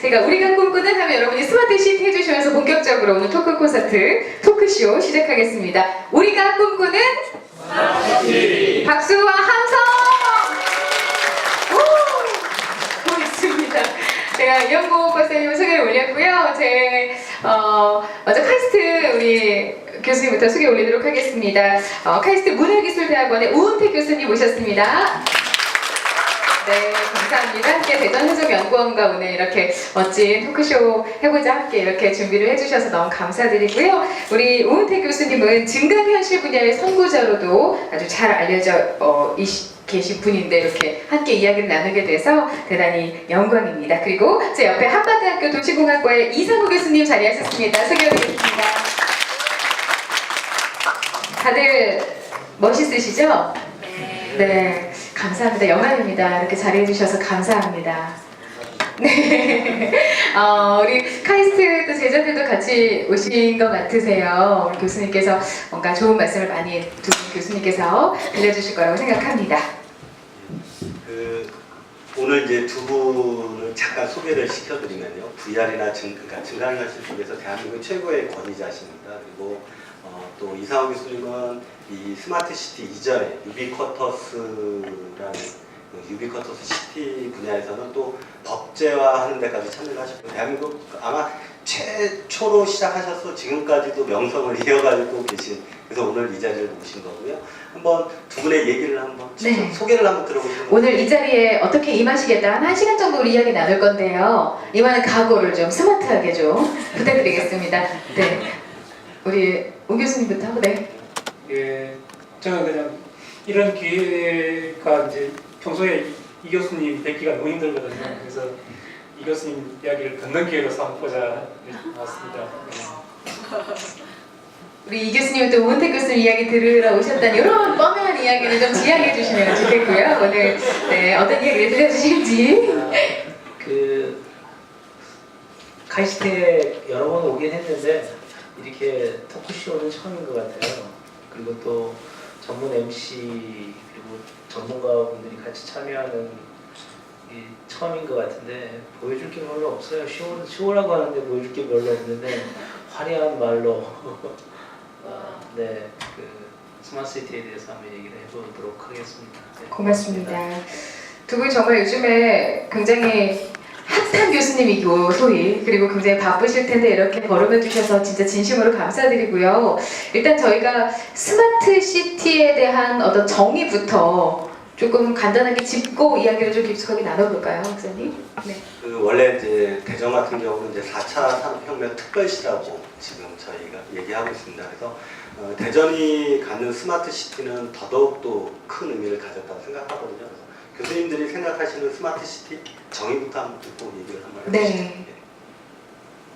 제가 우리가 꿈꾸는 하면 여러분이 스마트 시티 해주시면서 본격적으로 오늘 토크 콘서트, 토크쇼 시작하겠습니다. 우리가 꿈꾸는 박수와 함성! 오! 고맙습니다. 제가 이영복 박사님 소개를 올렸고요. 먼저 카이스트 우리 교수님부터 소개 올리도록 하겠습니다. 카이스트 문화기술대학원의 우은택 교수님 모셨습니다. 네, 감사합니다. 함께 대전해적연구원과 오늘 이렇게 멋진 토크쇼 해보자 함께 이렇게 준비를 해주셔서 너무 감사드리고요. 우리 우은택 교수님은 증강현실 분야의 선구자로도 아주 잘 알려져 계신 분인데 이렇게 함께 이야기를 나누게 돼서 대단히 영광입니다. 그리고 제 옆에 한반대학교 도시공학과의 이상우 교수님 자리하셨습니다. 소개해드리겠습니다. 다들 멋있으시죠? 네, 감사합니다. 영광입니다. 이렇게 잘해주셔서 감사합니다. 네, 우리 카이스트 또 제자들도 같이 오신 것 같으세요. 우리 교수님께서 뭔가 좋은 말씀을 많이 두 분 교수님께서 들려주실 거라고 생각합니다. 오늘 이제 두 분을 잠깐 소개를 시켜드리면요. VR이나 증강현실 쪽에서 대한민국 최고의 권위자십니다. 그리고 또 이상호 교수님은 이 스마트 시티 이전에 유비쿼터스 시티 분야에서는 또 법제화하는 데까지 참여를 하셨고 대한민국 아마 최초로 시작하셔서 지금까지도 명성을 이어가지고 계신, 그래서 오늘 이 자리를 모신 거고요. 한번 두 분의 얘기를 한번 네. 소개를 한번 들어보시면 오늘 이 자리에 어떻게 임하시겠다 한 1시간 정도 우리 이야기 나눌 건데요. 임하는 각오를 좀 스마트하게 좀 부탁드리겠습니다. 네, 우리 우 교수님부터. 네. 예, 저는 그냥 이런 기회가 이제 평소에 이 교수님 뵙기가 너무 힘들거든요. 그래서 이 교수님 이야기를 듣는 기회로 삼고자 나왔습니다. 우리 이 교수님 또 우은택 교수님 이야기 들으러 오셨다니 이런 뻔한 이야기를 좀 지향해 주시면 좋겠고요. 오늘 네, 어떤 이야기를 들려주실지. 카이스트에 여러 번 오긴 했는데 이렇게 토크쇼는 처음인 것 같아요. 그리고 또 전문 MC 그리고 전문가분들이 같이 참여하는 게 처음인 것 같은데 보여줄 게 별로 없어요. 쇼라고 하는데 보여줄 게 별로 없는데 화려한 말로 네, 스마트시티에 대해서 한번 얘기를 해보도록 하겠습니다. 네, 고맙습니다. 두 분 정말 요즘에 굉장히 핫한 교수님이고 소위 그리고 굉장히 바쁘실 텐데 이렇게 걸음해 주셔서 진짜 진심으로 감사드리고요. 일단 저희가 스마트 시티에 대한 어떤 정의부터 조금 간단하게 짚고 이야기를 좀 깊숙하게 나눠볼까요, 박사님? 네. 원래 이제 대전 같은 경우는 이제 4차 산업혁명 특별시라고 지금 저희가 얘기하고 있습니다. 그래서 대전이 갖는 스마트 시티는 더더욱 또 큰 의미를 가졌다고 생각하거든요. 그래서 교수님들이 생각하시는 스마트 시티 정의부터 한번 듣고 얘기를 한번 해보시죠. 네.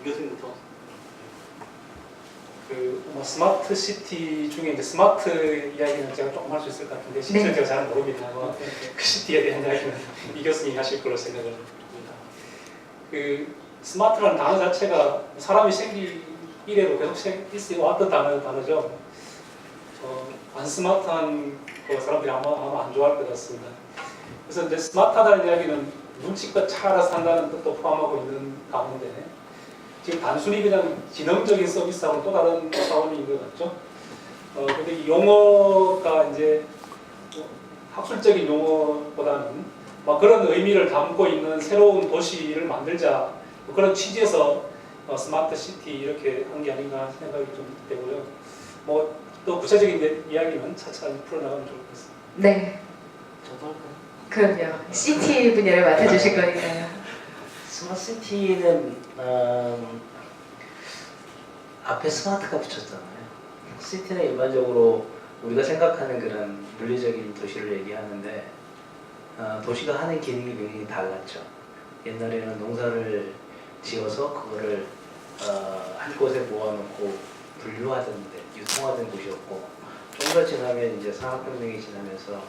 교수님부터. 스마트 시티 중에 이제 스마트 이야기는 제가 조금 할 수 있을 것 같은데 실제 네. 제가 잘 모릅니다만 그 시티에 대한 이야기는 이 교수님이 하실 걸로 생각을 합니다. 스마트라는 단어 자체가 사람이 생기 이래로 계속 있어왔던 단어죠. 안 스마트한 거 사람들이 아마 안 좋아할 것 같습니다. 그래서 이제 스마트하다는 이야기는 눈치껏 차 알아서 한다는 뜻도 포함하고 있는 가운데 지금 단순히 그냥 지능적인 서비스하고는 또 다른 차원인 것 같죠. 근데 이 용어가 이제 학술적인 용어보다는 막 그런 의미를 담고 있는 새로운 도시를 만들자 그런 취지에서 스마트 시티 이렇게 한 게 아닌가 생각이 좀 되고요. 뭐 또 구체적인 이야기는 차차 풀어나가면 좋을 것 같습니다. 네. 저도 그럼요. 시티 분야를 맡아주실 거니까요. 스마트 시티는 앞에 스마트가 붙였잖아요. 시티는 일반적으로 우리가 생각하는 그런 물리적인 도시를 얘기하는데 도시가 하는 기능이 굉장히 달랐죠. 옛날에는 농사를 지어서 그거를 한 곳에 모아놓고 분류하던데 유통하던 곳이었고 좀 더 지나면 이제 산업혁명이 지나면서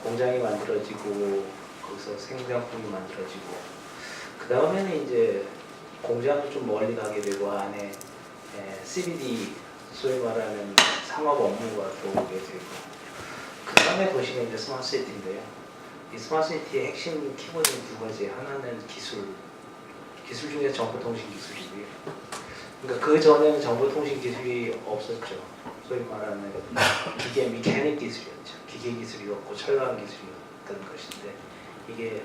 공장이 만들어지고 거기서 생산품이 만들어지고 그 다음에는 이제 공장도 좀 멀리 가게 되고 안에 CBD 소위 말하는 상업 업무가 들어오게 되고 그 다음에 도시가 이제 스마트 시티인데요. 이 스마트 시티의 핵심 키워드는 두 가지. 하나는 기술 기술 중에 정보통신 기술이고요. 그러니까 그 전에는 정보통신 기술이 없었죠. 소위 말하는 기계 미케닉 기술이었죠. 기계 기술이었고 철강 기술이었던 것인데 이게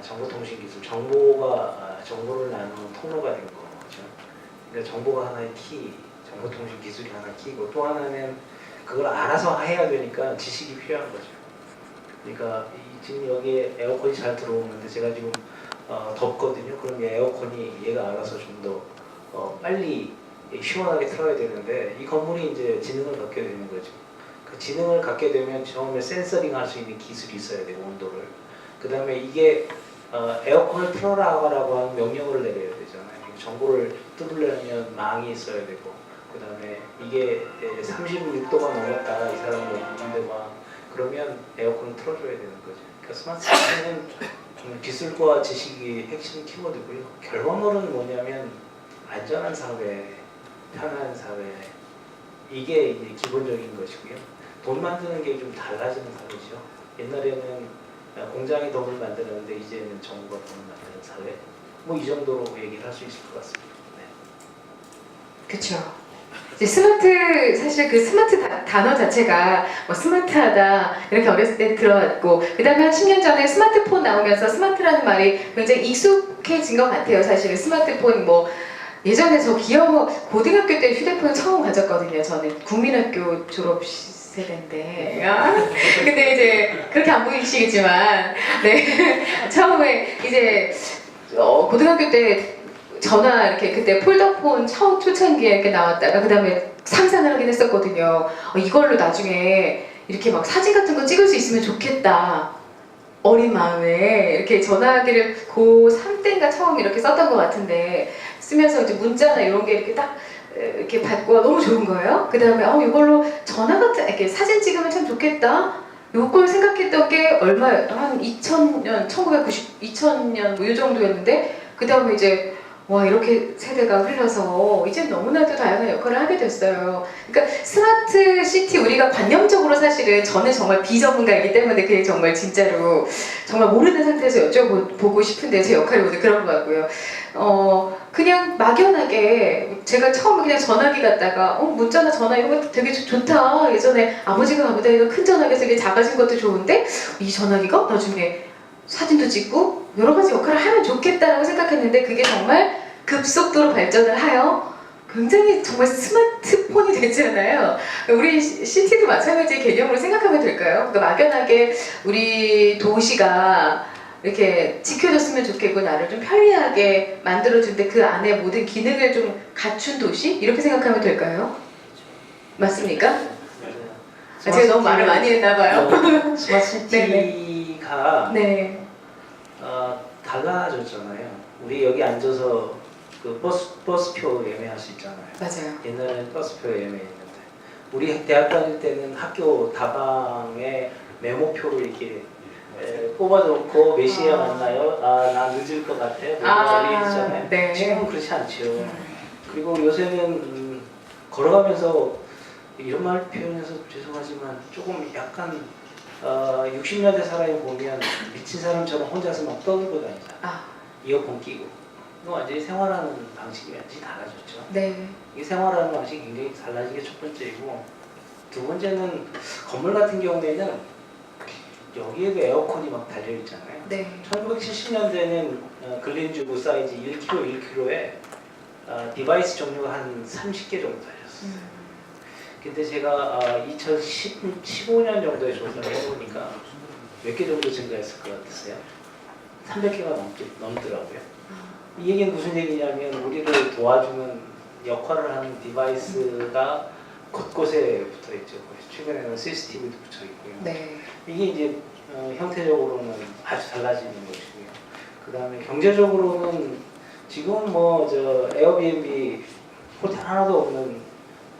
정보통신 기술, 정보를 나누는 통로가 된 거죠. 그러니까 정보가 하나의 키, 정보통신 기술이 하나의 키고 또 하나는 그걸 알아서 해야 되니까 지식이 필요한 거죠. 그러니까 지금 여기에 에어컨이 잘 들어오는데 제가 지금 덥거든요. 그럼 에어컨이 얘가 알아서 좀 더 빨리 시원하게 틀어야 되는데 이 건물이 이제 지능을 갖게 되는 거죠. 그 지능을 갖게 되면 처음에 센서링 할 수 있는 기술이 있어야 되고 온도를. 그 다음에 이게 에어컨을 틀어라라고 하는 명령어를 내려야 되잖아요. 정보를 뚫으려면 망이 있어야 되고 그 다음에 이게 36도가 넘었다가 이 사람은 문제가 그러면 에어컨을 틀어줘야 되는 거죠. 그러니까 스마트 시티는 기술과 지식이 핵심 키워드고요. 결과물은 뭐냐면 안전한 사회, 편한 사회 이게 이제 기본적인 것이고요. 돈 만드는 게 좀 달라지는 사회죠. 옛날에는 공장이 돈을 만드는데 이제는 정부가 돈을 만드는 사회. 뭐 이 정도로 얘기를 할 수 있을 것 같습니다. 네. 그렇죠. 이제 스마트 사실 그 스마트 단어 자체가 뭐 스마트하다 이렇게 어렸을 때 들어왔고 그 다음에 한 10년 전에 스마트폰 나오면서 스마트라는 말이 굉장히 익숙해진 것 같아요. 사실 스마트폰 뭐 예전에 저 고등학교 때 휴대폰 처음 가졌거든요. 저는 국민학교 졸업 세대인데 근데 이제 그렇게 안 보이시겠지만 네 처음에 이제 고등학교 때 전화 이렇게 그때 폴더폰 초창기에 이렇게 나왔다가 그 다음에 상상을 하긴 했었거든요. 이걸로 나중에 이렇게 막 사진 같은 거 찍을 수 있으면 좋겠다. 어린 마음에 이렇게 전화기를 고3 때인가 처음 이렇게 썼던 것 같은데 쓰면서 이제 문자나 이런 게 이렇게 딱 이렇게 받고 너무 좋은 거예요. 그 다음에 이걸로 전화 같은 이렇게 사진 찍으면 참 좋겠다. 요걸 생각했던 게 한 2000년, 2000년 뭐 이 정도였는데 그 다음에 이제 와 이렇게 세대가 흘러서 이제 너무나도 다양한 역할을 하게 됐어요. 그러니까 스마트 시티 우리가 관념적으로 사실은 저는 정말 비전문가이기 때문에 그게 정말 진짜로 정말 모르는 상태에서 여쭤보고 싶은데 제 역할이 오늘 그런 것 같고요. 그냥 막연하게 제가 처음에 그냥 전화기 갖다가 문자나 전화 이런 거 되게 좋다. 예전에 아버지가 가보다 이거 큰 전화기에서 이게 작아진 것도 좋은데 이 전화기가 나중에 사진도 찍고 여러 가지 역할을 하면 좋겠다라고 생각했는데 그게 정말 급속도로 발전을 하여 굉장히 정말 스마트폰이 됐잖아요. 우리 시티도 마찬가지의 개념으로 생각하면 될까요? 그러니까 막연하게 우리 도시가 이렇게 지켜줬으면 좋겠고 나를 좀 편리하게 만들어준데 그 안에 모든 기능을 좀 갖춘 도시? 이렇게 생각하면 될까요? 맞습니까? 맞아요. 제가 너무 말을 많이 했나 봐요. 스마트 시티가 네. 달라졌잖아요. 우리 여기 앉아서 그 버스표 예매할 수 있잖아요. 맞아요. 옛날에는 버스표 예매했는데 우리 대학 다닐 때는 학교 다방에 메모표를 이렇게 뽑아놓고 몇 시에 만나요? 나 늦을 것 같아요. 있잖아요. 네. 지금은 그렇지 않죠. 그리고 요새는 걸어가면서 이런 말 표현해서 죄송하지만 조금 약간 60년대 사람이 보면 미친 사람처럼 혼자서 막 떠들고 다니잖아. 이어폰 끼고. 이거 완전히 생활하는 방식이 완전히 달라졌죠. 네. 이 생활하는 방식이 굉장히 달라진 게 첫 번째이고 두 번째는 건물 같은 경우에는 여기에도 에어컨이 막 달려 있잖아요. 네. 1970년대는 글린주브 사이즈 1kg에 디바이스 종류가 한 30개 정도 달렸어요. 근데 제가 2015년 정도에 조사를 해보니까 몇 개 정도 증가했을 것 같으세요? 300개가 넘더라고요. 이 얘기는 무슨 얘기냐면 우리를 도와주는 역할을 하는 디바이스가 곳곳에 붙어 있죠. 최근에는 CCTV도 붙여 있고요. 네. 이게 이제 형태적으로는 아주 달라지는 것이고요. 그 다음에 경제적으로는 지금 뭐 에어비앤비 호텔 하나도 없는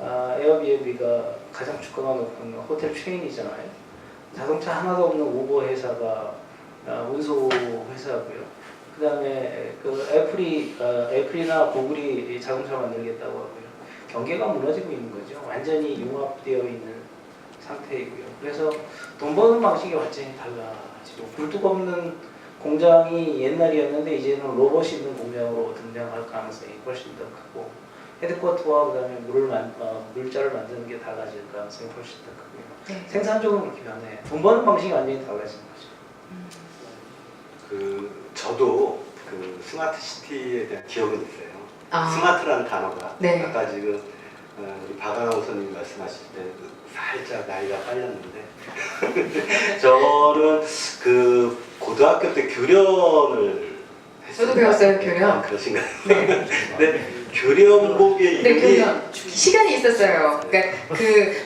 에어비앤비가 가장 주가가 높은 호텔 체인이잖아요. 자동차 하나도 없는 우버 회사가 운송 회사고요. 그 다음에 그 애플이나 구글이 자동차 만들겠다고 하고요. 경계가 무너지고 있는 거죠. 완전히 융합되어 있는 상태이고요. 그래서 돈 버는 방식이 완전히 달라지고 굴뚝 없는 공장이 옛날이었는데 이제는 로봇이 있는 공장으로 등장할 가능성이 훨씬 더 크고 헤드쿼터와 그다음에 물자를 만드는 게 달라질 가능성이 훨씬 더 크고요. 네. 생산적으로 그렇게 변해. 돈 버는 방식이 완전히 달라진 거죠. 저도 스마트 시티에 대한 기억은 있어요. 아. 스마트라는 단어가 네. 아까 지금 우리 박아나운서님 말씀하실 때 살짝 나이가 빨렸는데 저는 고등학교 때 교련을 저도 배웠어요, 교련. 그러신가요? 네. 네, 교련복의 네, 이름이 교련. 시간이 있었어요. 그러니까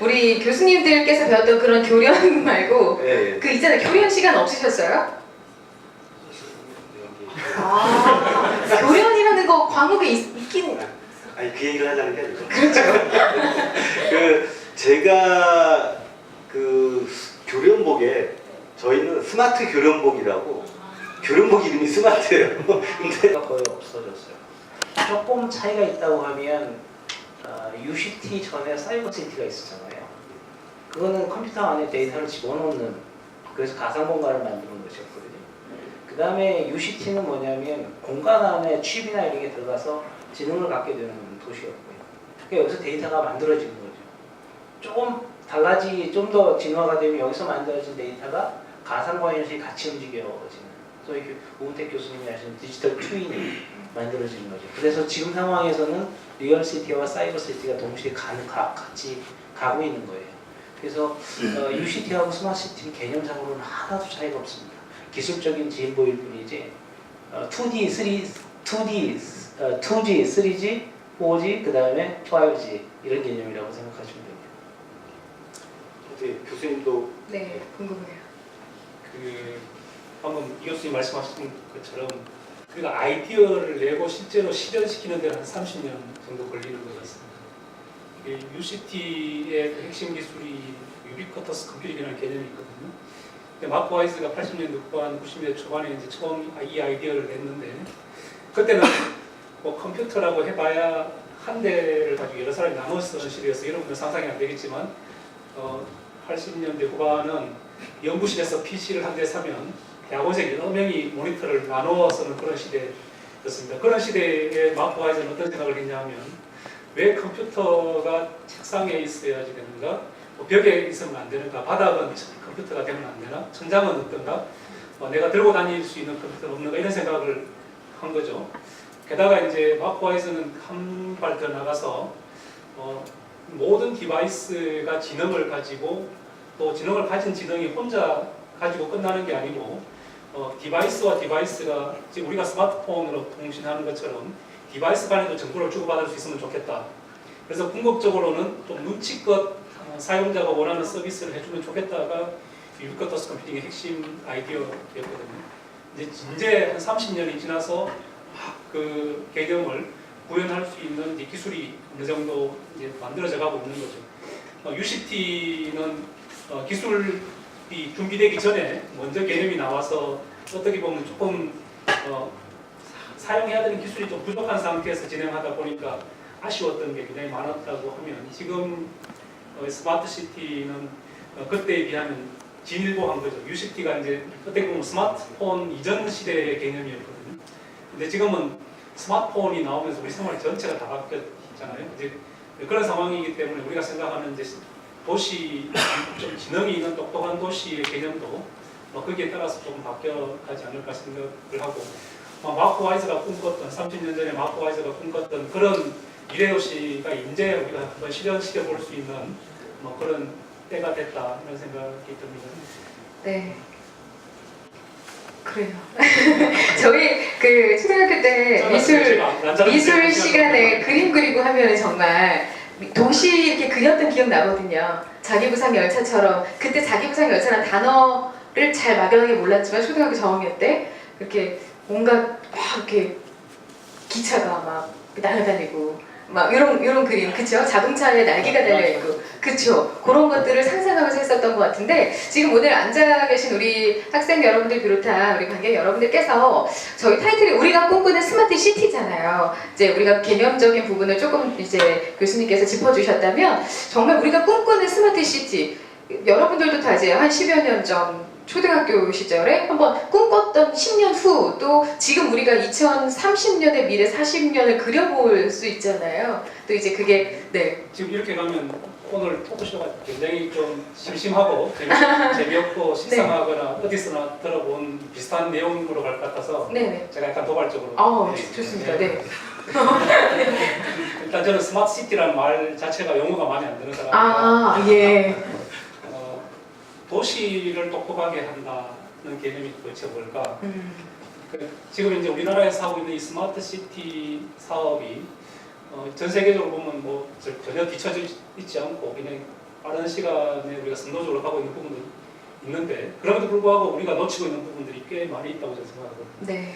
우리 교수님들께서 배웠던 그런 교련 말고 네, 있잖아요. 교련 시간 없으셨어요? 아, 교련이라는 거 과목에 있긴. 아니 그 얘기를 하자는 게 아니고 그렇죠. 제가 교련복에 저희는 스마트 교련복이라고 교련복 이름이 스마트예요. 근데 거의 없어졌어요. 조금 차이가 있다고 하면 UCT 전에 사이버 시티가 있었잖아요. 그거는 컴퓨터 안에 데이터를 집어넣는 그래서 가상 공간을 만드는 것이었거든요. 그 다음에 UCT는 뭐냐면 공간 안에 칩이나 이런 게 들어가서 지능을 갖게 되는 도시였고요. 그러니까 여기서 데이터가 만들어지는 거죠. 조금 좀 더 진화가 되면 여기서 만들어진 데이터가 가상과 현실이 같이 움직여지는 소위 우은택 교수님이 하시는 디지털 트윈이 만들어지는 거죠. 그래서 지금 상황에서는 리얼시티와 사이버시티가 동시에 같이 가고 있는 거예요. 그래서 UCT하고 스마트시티는 개념상으로는 하나도 차이가 없습니다. 기술적인 진보일 뿐이지 2D, 3G, 3G, 4G, 그 다음에 5G 이런 개념이라고 생각하시면 됩니다. 교수님도 네, 궁금해요. 방금 이 교수님 말씀하신 것처럼 우리가 아이디어를 내고 실제로 실현시키는 데는 한 30년 정도 걸리는 것 같습니다. UCT의 핵심 기술이 유비쿼터스 컴퓨팅이라는 개념이 있거든요. 근데 마크 와이즈가 80년대 후반, 90년대 초반에 이제 처음 이 아이디어를 냈는데 그때는 뭐 컴퓨터라고 해봐야 한 대를 가지고 여러 사람이 나눠 쓰는 시대여서 여러분들 상상이 안 되겠지만 80년대 후반은 연구실에서 PC를 한 대 사면 대학원생 여러 명이 모니터를 나누어 쓰는 그런 시대였습니다. 그런 시대에 마크 와이즈는 어떤 생각을 했냐 하면 왜 컴퓨터가 책상에 있어야지 되는가? 뭐 벽에 있으면 안 되는가? 바닥은 컴퓨터가 되면 안 되나? 천장은 어떤가? 내가 들고 다닐 수 있는 컴퓨터는 없는가? 이런 생각을 한 거죠. 게다가 이제 마크 와이즈는 한 발 더 나가서 모든 디바이스가 지능을 가지고 또 지능을 가진 지능이 혼자 가지고 끝나는 게 아니고 디바이스와 디바이스가 지금 우리가 스마트폰으로 통신하는 것처럼 디바이스 간에도 정보를 주고받을 수 있으면 좋겠다. 그래서 궁극적으로는 좀 눈치껏 사용자가 원하는 서비스를 해주면 좋겠다가 유비쿼터스 컴퓨팅의 핵심 아이디어였거든요. 이제 한 30년이 지나서 그 개념을 구현할 수 있는 이제 기술이 어느 정도 이제 만들어져 가고 있는 거죠. UCT는 기술이 준비되기 전에 먼저 개념이 나와서 어떻게 보면 조금 사용해야 되는 기술이 좀 부족한 상태에서 진행하다 보니까 아쉬웠던 게 굉장히 많았다고 하면 지금 스마트 시티는 그때에 비하면 진일보한 거죠. UCT가 이제 어떻게 보면 스마트폰 이전 시대의 개념이었거든요. 근데 지금은 스마트폰이 나오면서 우리 생활 전체가 다 바뀌었잖아요. 이제 그런 상황이기 때문에 우리가 생각하는 이제 도시, 좀 지능이 있는 똑똑한 도시의 개념도 거기에 따라서 조금 바뀌어가지 않을까 생각을 하고 마크 와이즈가 꿈꿨던 30년 전에 마크 와이즈가 꿈꿨던 그런 미래도시가 이제 우리가 한번 실현시켜 볼 수 있는 그런 때가 됐다 이런 생각이 듭니다. 네. 그래요. 저희 초등학교 때 미술 시간에 그림 그리고 하면 정말 도시 이렇게 그렸던 기억 나거든요. 자기부상 열차처럼 그때 자기부상 열차라는 단어를 잘 막연하게 몰랐지만 초등학교 저학년 때 이렇게 뭔가 막 이렇게 기차가 막 날아다니고 막 이런 그림, 그쵸? 자동차에 날개가 달려있고, 그쵸? 그런 것들을 상상하면서 했었던 것 같은데, 지금 오늘 앉아 계신 우리 학생 여러분들 비롯한 우리 관객 여러분들께서 저희 타이틀이 우리가 꿈꾸는 스마트 시티잖아요. 이제 우리가 개념적인 부분을 조금 이제 교수님께서 짚어주셨다면, 정말 우리가 꿈꾸는 스마트 시티, 여러분들도 다 이제 한 10여 년 전 초등학교 시절에 한번 꿈꿨던 10년 후 또 지금 우리가 2030년의 미래 40년을 그려볼 수 있잖아요. 또 이제 그게 네. 지금 이렇게 가면 오늘 토크쇼가 굉장히 좀 심심하고 재미없고 식상하거나 어디서나 들어본 비슷한 내용으로 갈 것 같아서 네네. 제가 약간 도발적으로 좋습니다. 네. 일단 저는 스마트 시티라는 말 자체가 용어가 마음에 안 드는 사람이고 예. 도시를 똑똑하게 한다는 개념이 도대체 뭘까? 지금 이제 우리나라에서 하고 있는 이 스마트 시티 사업이 전 세계적으로 보면 뭐 전혀 뒤처져 있지 않고 그냥 빠른 시간에 우리가 선도적으로 가고 있는 부분도 있는데 그럼에도 불구하고 우리가 놓치고 있는 부분들이 꽤 많이 있다고 저는 생각하거든요. 네.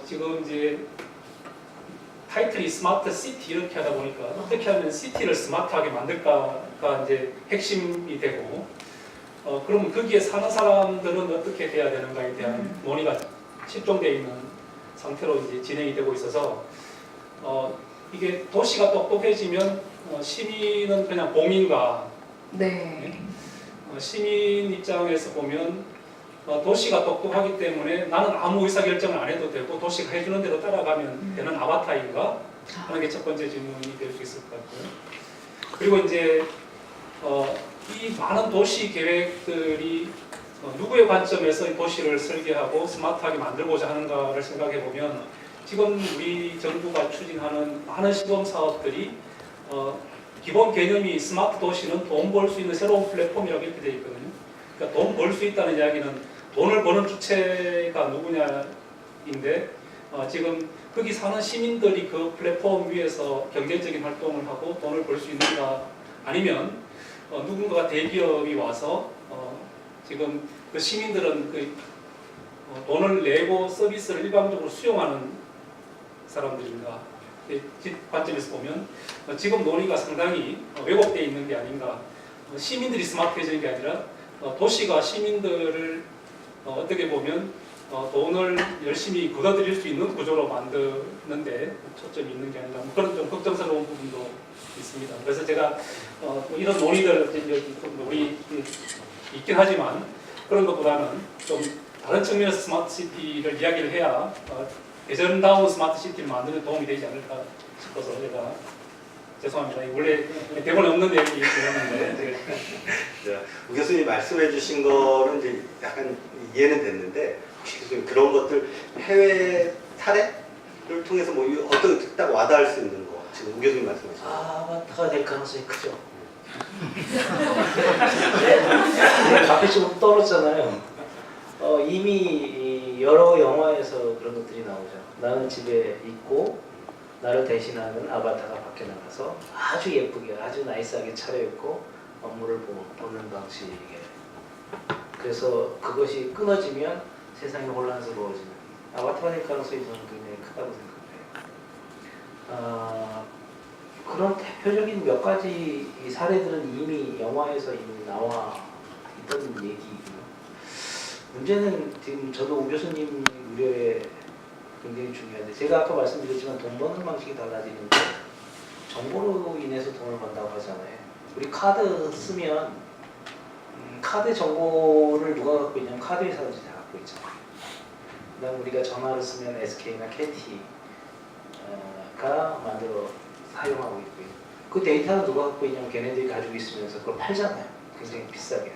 지금 이제 타이틀이 스마트 시티 이렇게 하다 보니까 어떻게 하면 시티를 스마트하게 만들까가 이제 핵심이 되고 그러면 거기에 사는 사람들은 어떻게 돼야 되는가에 대한 논의가 실종되어 있는 상태로 이제 진행이 되고 있어서 이게 도시가 똑똑해지면 시민은 그냥 공인가 네. 시민 입장에서 보면 도시가 똑똑하기 때문에 나는 아무 의사결정을 안 해도 되고 도시가 해주는 대로 따라가면 되는 아바타인가 하는 게 첫 번째 질문이 될 수 있을 것 같고요. 그리고 이제 이 많은 도시 계획들이 누구의 관점에서 이 도시를 설계하고 스마트하게 만들고자 하는가를 생각해 보면 지금 우리 정부가 추진하는 많은 시범 사업들이 기본 개념이 스마트 도시는 돈 벌 수 있는 새로운 플랫폼이라고 이렇게 되어 있거든요. 그러니까 돈 벌 수 있다는 이야기는 돈을 버는 주체가 누구냐인데 지금 거기 사는 시민들이 그 플랫폼 위에서 경제적인 활동을 하고 돈을 벌 수 있는가 아니면 누군가가 대기업이 와서 지금 그 시민들은 그 돈을 내고 서비스를 일방적으로 수용하는 사람들인가 관점에서 보면 지금 논의가 상당히 왜곡되어 있는 게 아닌가. 시민들이 스마트해지는 게 아니라 도시가 시민들을 어떻게 보면 돈을 열심히 걷어들일 수 있는 구조로 만드는데 초점이 있는 게 아닌가. 그런 좀 걱정스러운 부분도 있습니다. 그래서 제가 이런 논의들 우리 있긴 하지만 그런 것보다는 좀 다른 측면에서 스마트 시티를 이야기를 해야 예전다운 스마트 시티를 만드는 데 도움이 되지 않을까 싶어서 제가 죄송합니다. 원래 대본에 없는 내용이었는데 우 교수님 말씀해 주신 거는 이제 약간 이해는 됐는데 혹시 교수님 그런 것들 해외 사례를 통해서 뭐 어떻게 딱 와닿을 수 있는 거 지금 우 교수님 말씀하신 거 아바타가 될 가능성이 크죠. 앞에 좀 떨었잖아요. 이미 여러 영화에서 그런 것들이 나오죠. 나는 집에 있고 나를 대신하는 아바타가 밖에 나가서 아주 예쁘게 아주 나이스하게 차려입고 업무를 보는 방식이에요. 그래서 그것이 끊어지면 세상이 혼란스러워지는 아바타가 될 가능성이 저는 굉장히 크다고 생각해요. 그런 대표적인 몇 가지 이 사례들은 이미 영화에서 이미 나와 있던 얘기이고요. 문제는 지금 저도 우 교수님 우려에 굉장히 중요한데 제가 아까 말씀드렸지만 돈 버는 방식이 달라지는데 정보로 인해서 돈을 번다고 하잖아요. 우리 카드 쓰면 카드 정보를 누가 갖고 있냐면 카드 회사들이 다 갖고 있잖아요. 그다음 우리가 전화를 쓰면 SK나 KT가 만들어 사용하고 있고요. 그 데이터는 누가 갖고 있냐면 걔네들이 가지고 있으면서 그걸 팔잖아요. 굉장히 비싸게.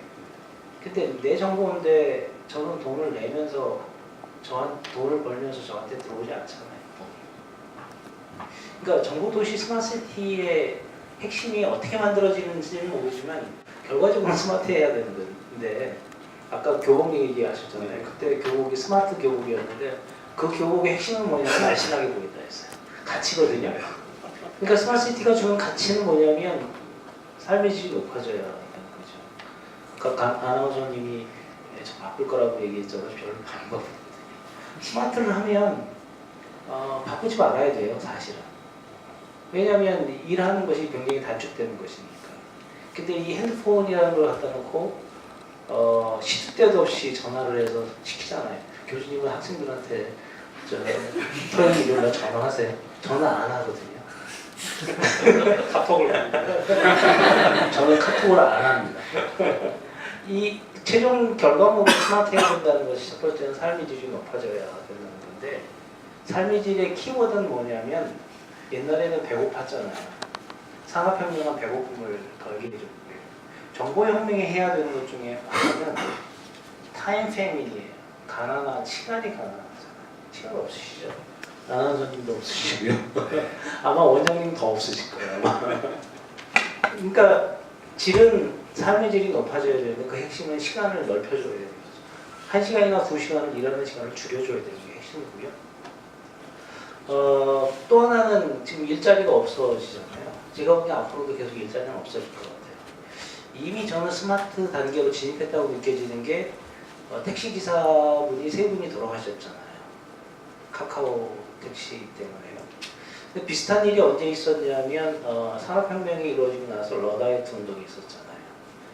근데 내 정보인데 저는 돈을 내면서 돈을 벌면서 저한테 들어오지 않잖아요. 그러니까 정보도시 스마트시티의 핵심이 어떻게 만들어지는지는 모르지만 결과적으로 스마트해야 되는 건데 아까 교복 얘기하셨잖아요. 그때 교복이 스마트 교복이었는데 그 교복의 핵심은 뭐냐면 날씬하게 보인다 했어요. 가치거든요. 그러니까 스마트시티가 주는 가치는 뭐냐면 삶의 질이 높아져야 하는 거죠. 그러니까 아나운서님이 저 바쁠 거라고 얘기했잖아요. 별로 바쁜 거 스마트를 하면 바쁘지 말아야 돼요, 사실은. 왜냐하면 일하는 것이 굉장히 단축되는 것이니까. 근데 이 핸드폰이라는 걸 갖다 놓고 시도 때도 없이 전화를 해서 시키잖아요. 교수님은 학생들한테 토요일 일요일날 전화하세요. 전화 안 하거든요. 카톡을 저는 카톡을 안 합니다. 이 최종 결과물을 스마트해야 된다는 것이 첫 번째는 삶의 질이 높아져야 된다는 건데 삶의 질의 키워드는 뭐냐면 옛날에는 배고팠잖아요. 산업혁명은 배고픔을 걸게 해줬고요. 정보혁명이 해야 되는 것 중에 하나는 타임 패밀리예요. 가난한 시간이 가난하잖아요. 시간 없으시죠? 나는 손님도 없으시고요. 아마 원장님 더 없으실 거예요. 아마. 그러니까 질은 삶의 질이 높아져야 되는데 그 핵심은 시간을 넓혀줘야 되는 거죠. 1시간이나 2시간을 일하는 시간을 줄여줘야 되는 게 핵심이고요. 또 하나는 지금 일자리가 없어지잖아요. 제가 보기엔 앞으로도 계속 일자리는 없어질 것 같아요. 이미 저는 스마트 단계로 진입했다고 느껴지는 게 택시기사분이 3분이 돌아가셨잖아요. 카카오 택시 때문에요. 근데 비슷한 일이 언제 있었냐면 산업혁명이 이루어지고 나서 러다이트 운동이 있었잖아요.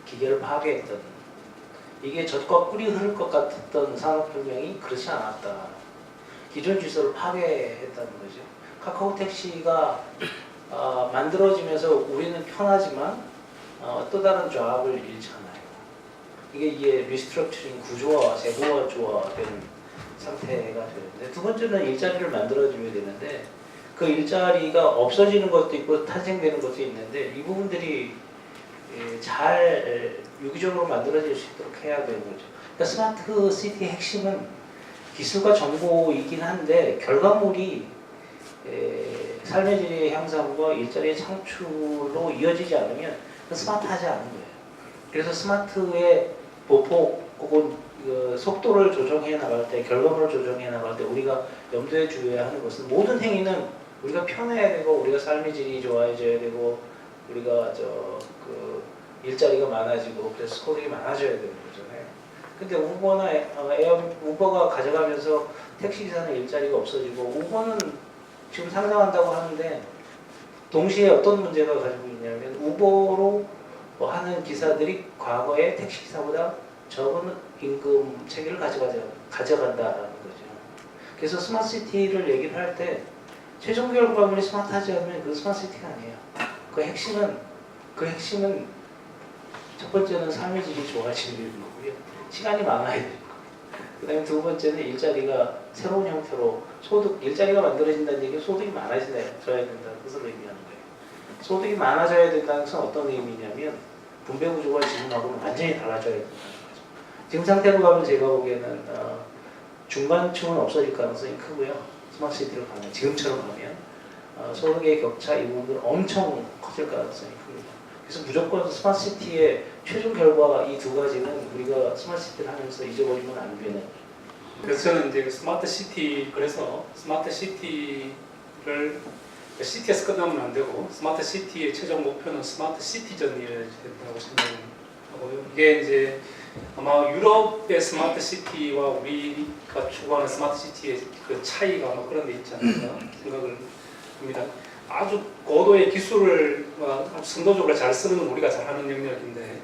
기계를 파괴했던 이게 젖과 꿀이 흐를 것 같았던 산업혁명이 그렇지 않았다. 기존 질서를 파괴했다는 거죠. 카카오 택시가 만들어지면서 우리는 편하지만 또 다른 조합을 잃잖아요. 이게 리스트럭처링 구조화, 재고화된 상태가 되는데 두 번째는 일자리를 만들어줘야 되는데 그 일자리가 없어지는 것도 있고 탄생되는 것도 있는데 이 부분들이 잘 유기적으로 만들어질 수 있도록 해야 되는 거죠. 그러니까 스마트 시티의 핵심은 기술과 정보이긴 한데 결과물이 삶의 질의 향상과 일자리의 창출로 이어지지 않으면 스마트하지 않은 거예요. 그래서 스마트의 보폭 혹은 속도를 조정해 나갈 때, 결과물을 조정해 나갈 때 우리가 염두에 두어야 하는 것은 모든 행위는 우리가 편해야 되고 우리가 삶의 질이 좋아져야 되고 우리가 일자리가 많아지고 그래서 소득이 많아져야 되는 거잖아요. 근데 우버나 우버가 가져가면서 택시기사는 일자리가 없어지고 우버는 지금 상장한다고 하는데 동시에 어떤 문제가 가지고 있냐면 우버로 하는 기사들이 과거에 택시기사보다 적은 임금 체계를 가져간다라는 거죠. 그래서 스마트시티를 얘기를 할 때 최종 결과물이 스마트하지 않으면 그 스마트시티가 아니에요. 그 핵심은 첫 번째는 삶의 질이 좋아지는 거고요. 시간이 많아야 되고 그 다음에 두 번째는 일자리가 새로운 형태로 일자리가 만들어진다는 얘기는 소득이 많아져야 된다는 것을 의미하는 거예요. 소득이 많아져야 된다는 것은 어떤 의미냐면 분배 구조가 지금하고는 완전히 달라져야 된다는 거죠. 지금 상태로 가면 제가 보기에는 중간층은 없어질 가능성이 크고요. 스마트시티로 가면 지금처럼 가면 소득의 격차 이 부분은 엄청 커질 가능성이 큽니다. 그래서 무조건 스마트시티의 최종 결과 이 두 가지는 우리가 스마트시티를 하면서 잊어버리면 안 되는. 그래서 저는 이제 그래서 스마트 시티를 시티에서 끝나면 안 되고 스마트 시티의 최종 목표는 스마트 시티전이어야 된다고 생각하고요. 이게 이제 아마 유럽의 스마트 시티와 우리가 추구하는 스마트 시티의 그 차이가 아마 그런 데 있지 않을까 생각을 합니다. 아주 고도의 기술을 아주 선도적으로 잘 쓰는 건 우리가 잘하는 영역인데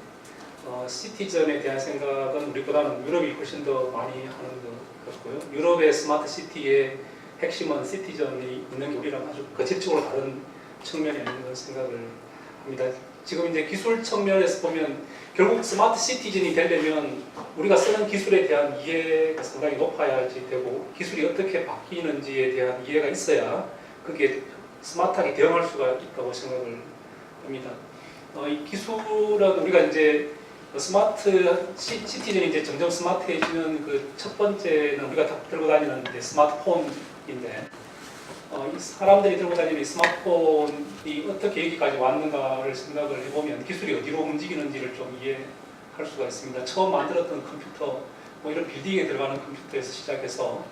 시티전에 대한 생각은 우리보다는 유럽이 훨씬 더 많이 하는 것 같고요. 유럽의 스마트 시티의 핵심은 시티전이 있는 게 우리랑 아주 거질적으로 다른 측면에 있는 생각을 합니다. 지금 이제 기술 측면에서 보면 결국 스마트 시티즌이 되려면 우리가 쓰는 기술에 대한 이해가 상당히 높아야지 되고 기술이 어떻게 바뀌는지에 대한 이해가 있어야 그게 스마트하게 대응할 수가 있다고 생각을 합니다. 이 기술은 우리가 이제 스마트 시티즌이 이제 점점 스마트해지는 그 첫 번째는 우리가 다 들고 다니는 이제 스마트폰인데 이 사람들이 들고 다니는 이 스마트폰이 어떻게 여기까지 왔는가를 생각을 해보면 기술이 어디로 움직이는지를 좀 이해할 수가 있습니다. 처음 만들었던 컴퓨터, 뭐 이런 빌딩에 들어가는 컴퓨터에서 시작해서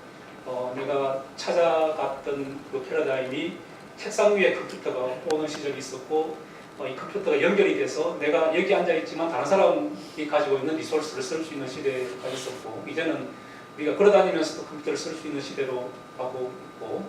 내가 찾아갔던 그 패러다임이 책상 위에 컴퓨터가 오는 시절이 있었고 이 컴퓨터가 연결이 돼서 내가 여기 앉아있지만 다른 사람이 가지고 있는 리소스를 쓸 수 있는 시대가 있었고 이제는 우리가 걸어다니면서도 컴퓨터를 쓸 수 있는 시대로 가고 있고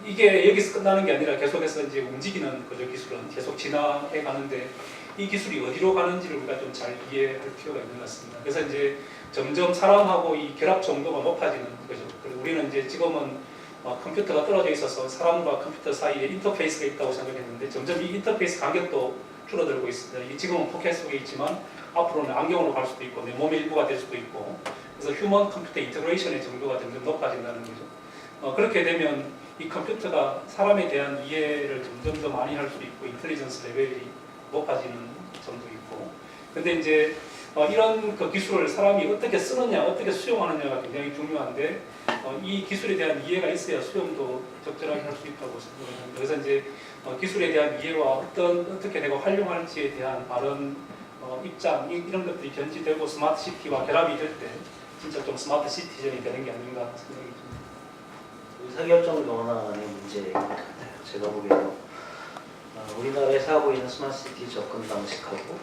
이게 여기서 끝나는 게 아니라 계속해서 이제 움직이는 거죠. 기술은 계속 진화해 가는데 이 기술이 어디로 가는지를 우리가 좀 잘 이해할 필요가 있는 것 같습니다. 그래서 이제 점점 사람하고 이 결합 정도가 높아지는 거죠. 그리고 우리는 이제 지금은 컴퓨터가 떨어져 있어서 사람과 컴퓨터 사이에 인터페이스가 있다고 생각했는데 점점 이 인터페이스 간격도 줄어들고 있습니다. 지금은 포켓 속에 있지만 앞으로는 안경으로 갈 수도 있고 내 몸의 일부가 될 수도 있고 그래서 휴먼 컴퓨터 인터그레이션의 정도가 점점 높아진다는 거죠. 그렇게 되면 이 컴퓨터가 사람에 대한 이해를 점점 더 많이 할 수 있고 인텔리전스 레벨이 높아지는 점도 있고 근데 이제 이런 그 기술을 사람이 어떻게 쓰느냐 어떻게 수용하느냐가 굉장히 중요한데 이 기술에 대한 이해가 있어야 수용도 적절하게 할 수 있다고 생각합니다. 그래서 이제 기술에 대한 이해와 어떻게 내가 활용할지에 대한 바른 입장 이런 것들이 견지되고 스마트 시티와 결합이 될 때 진짜 좀 스마트 시티즌이 되는 게 아닌가 생각이 듭니다. 의사결정 전환의 문제인 것 같아요. 제가 보기에는 우리나라에서 하고 있는 스마트 시티 접근 방식하고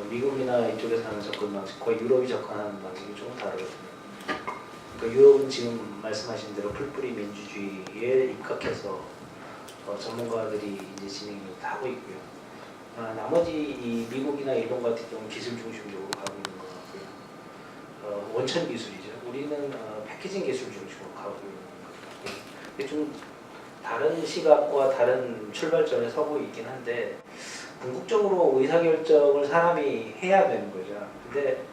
미국이나 이쪽에서 하는 접근 방식과 유럽이 접근하는 방식이 조금 다르거든요. 그러니까 유럽은 지금 말씀하신 대로 풀뿌리 민주주의에 입각해서 전문가들이 이제 진행을 하고 있고요. 나머지 이 미국이나 일본 같은 경우는 기술 중심적으로 가고 있는 것 같고요. 원천 기술이죠. 우리는 패키징 기술 중심으로 가고 있는 것 같고요. 근데 좀 다른 시각과 다른 출발점에 서고 있긴 한데 궁극적으로 의사결정을 사람이 해야 되는 거죠. 근데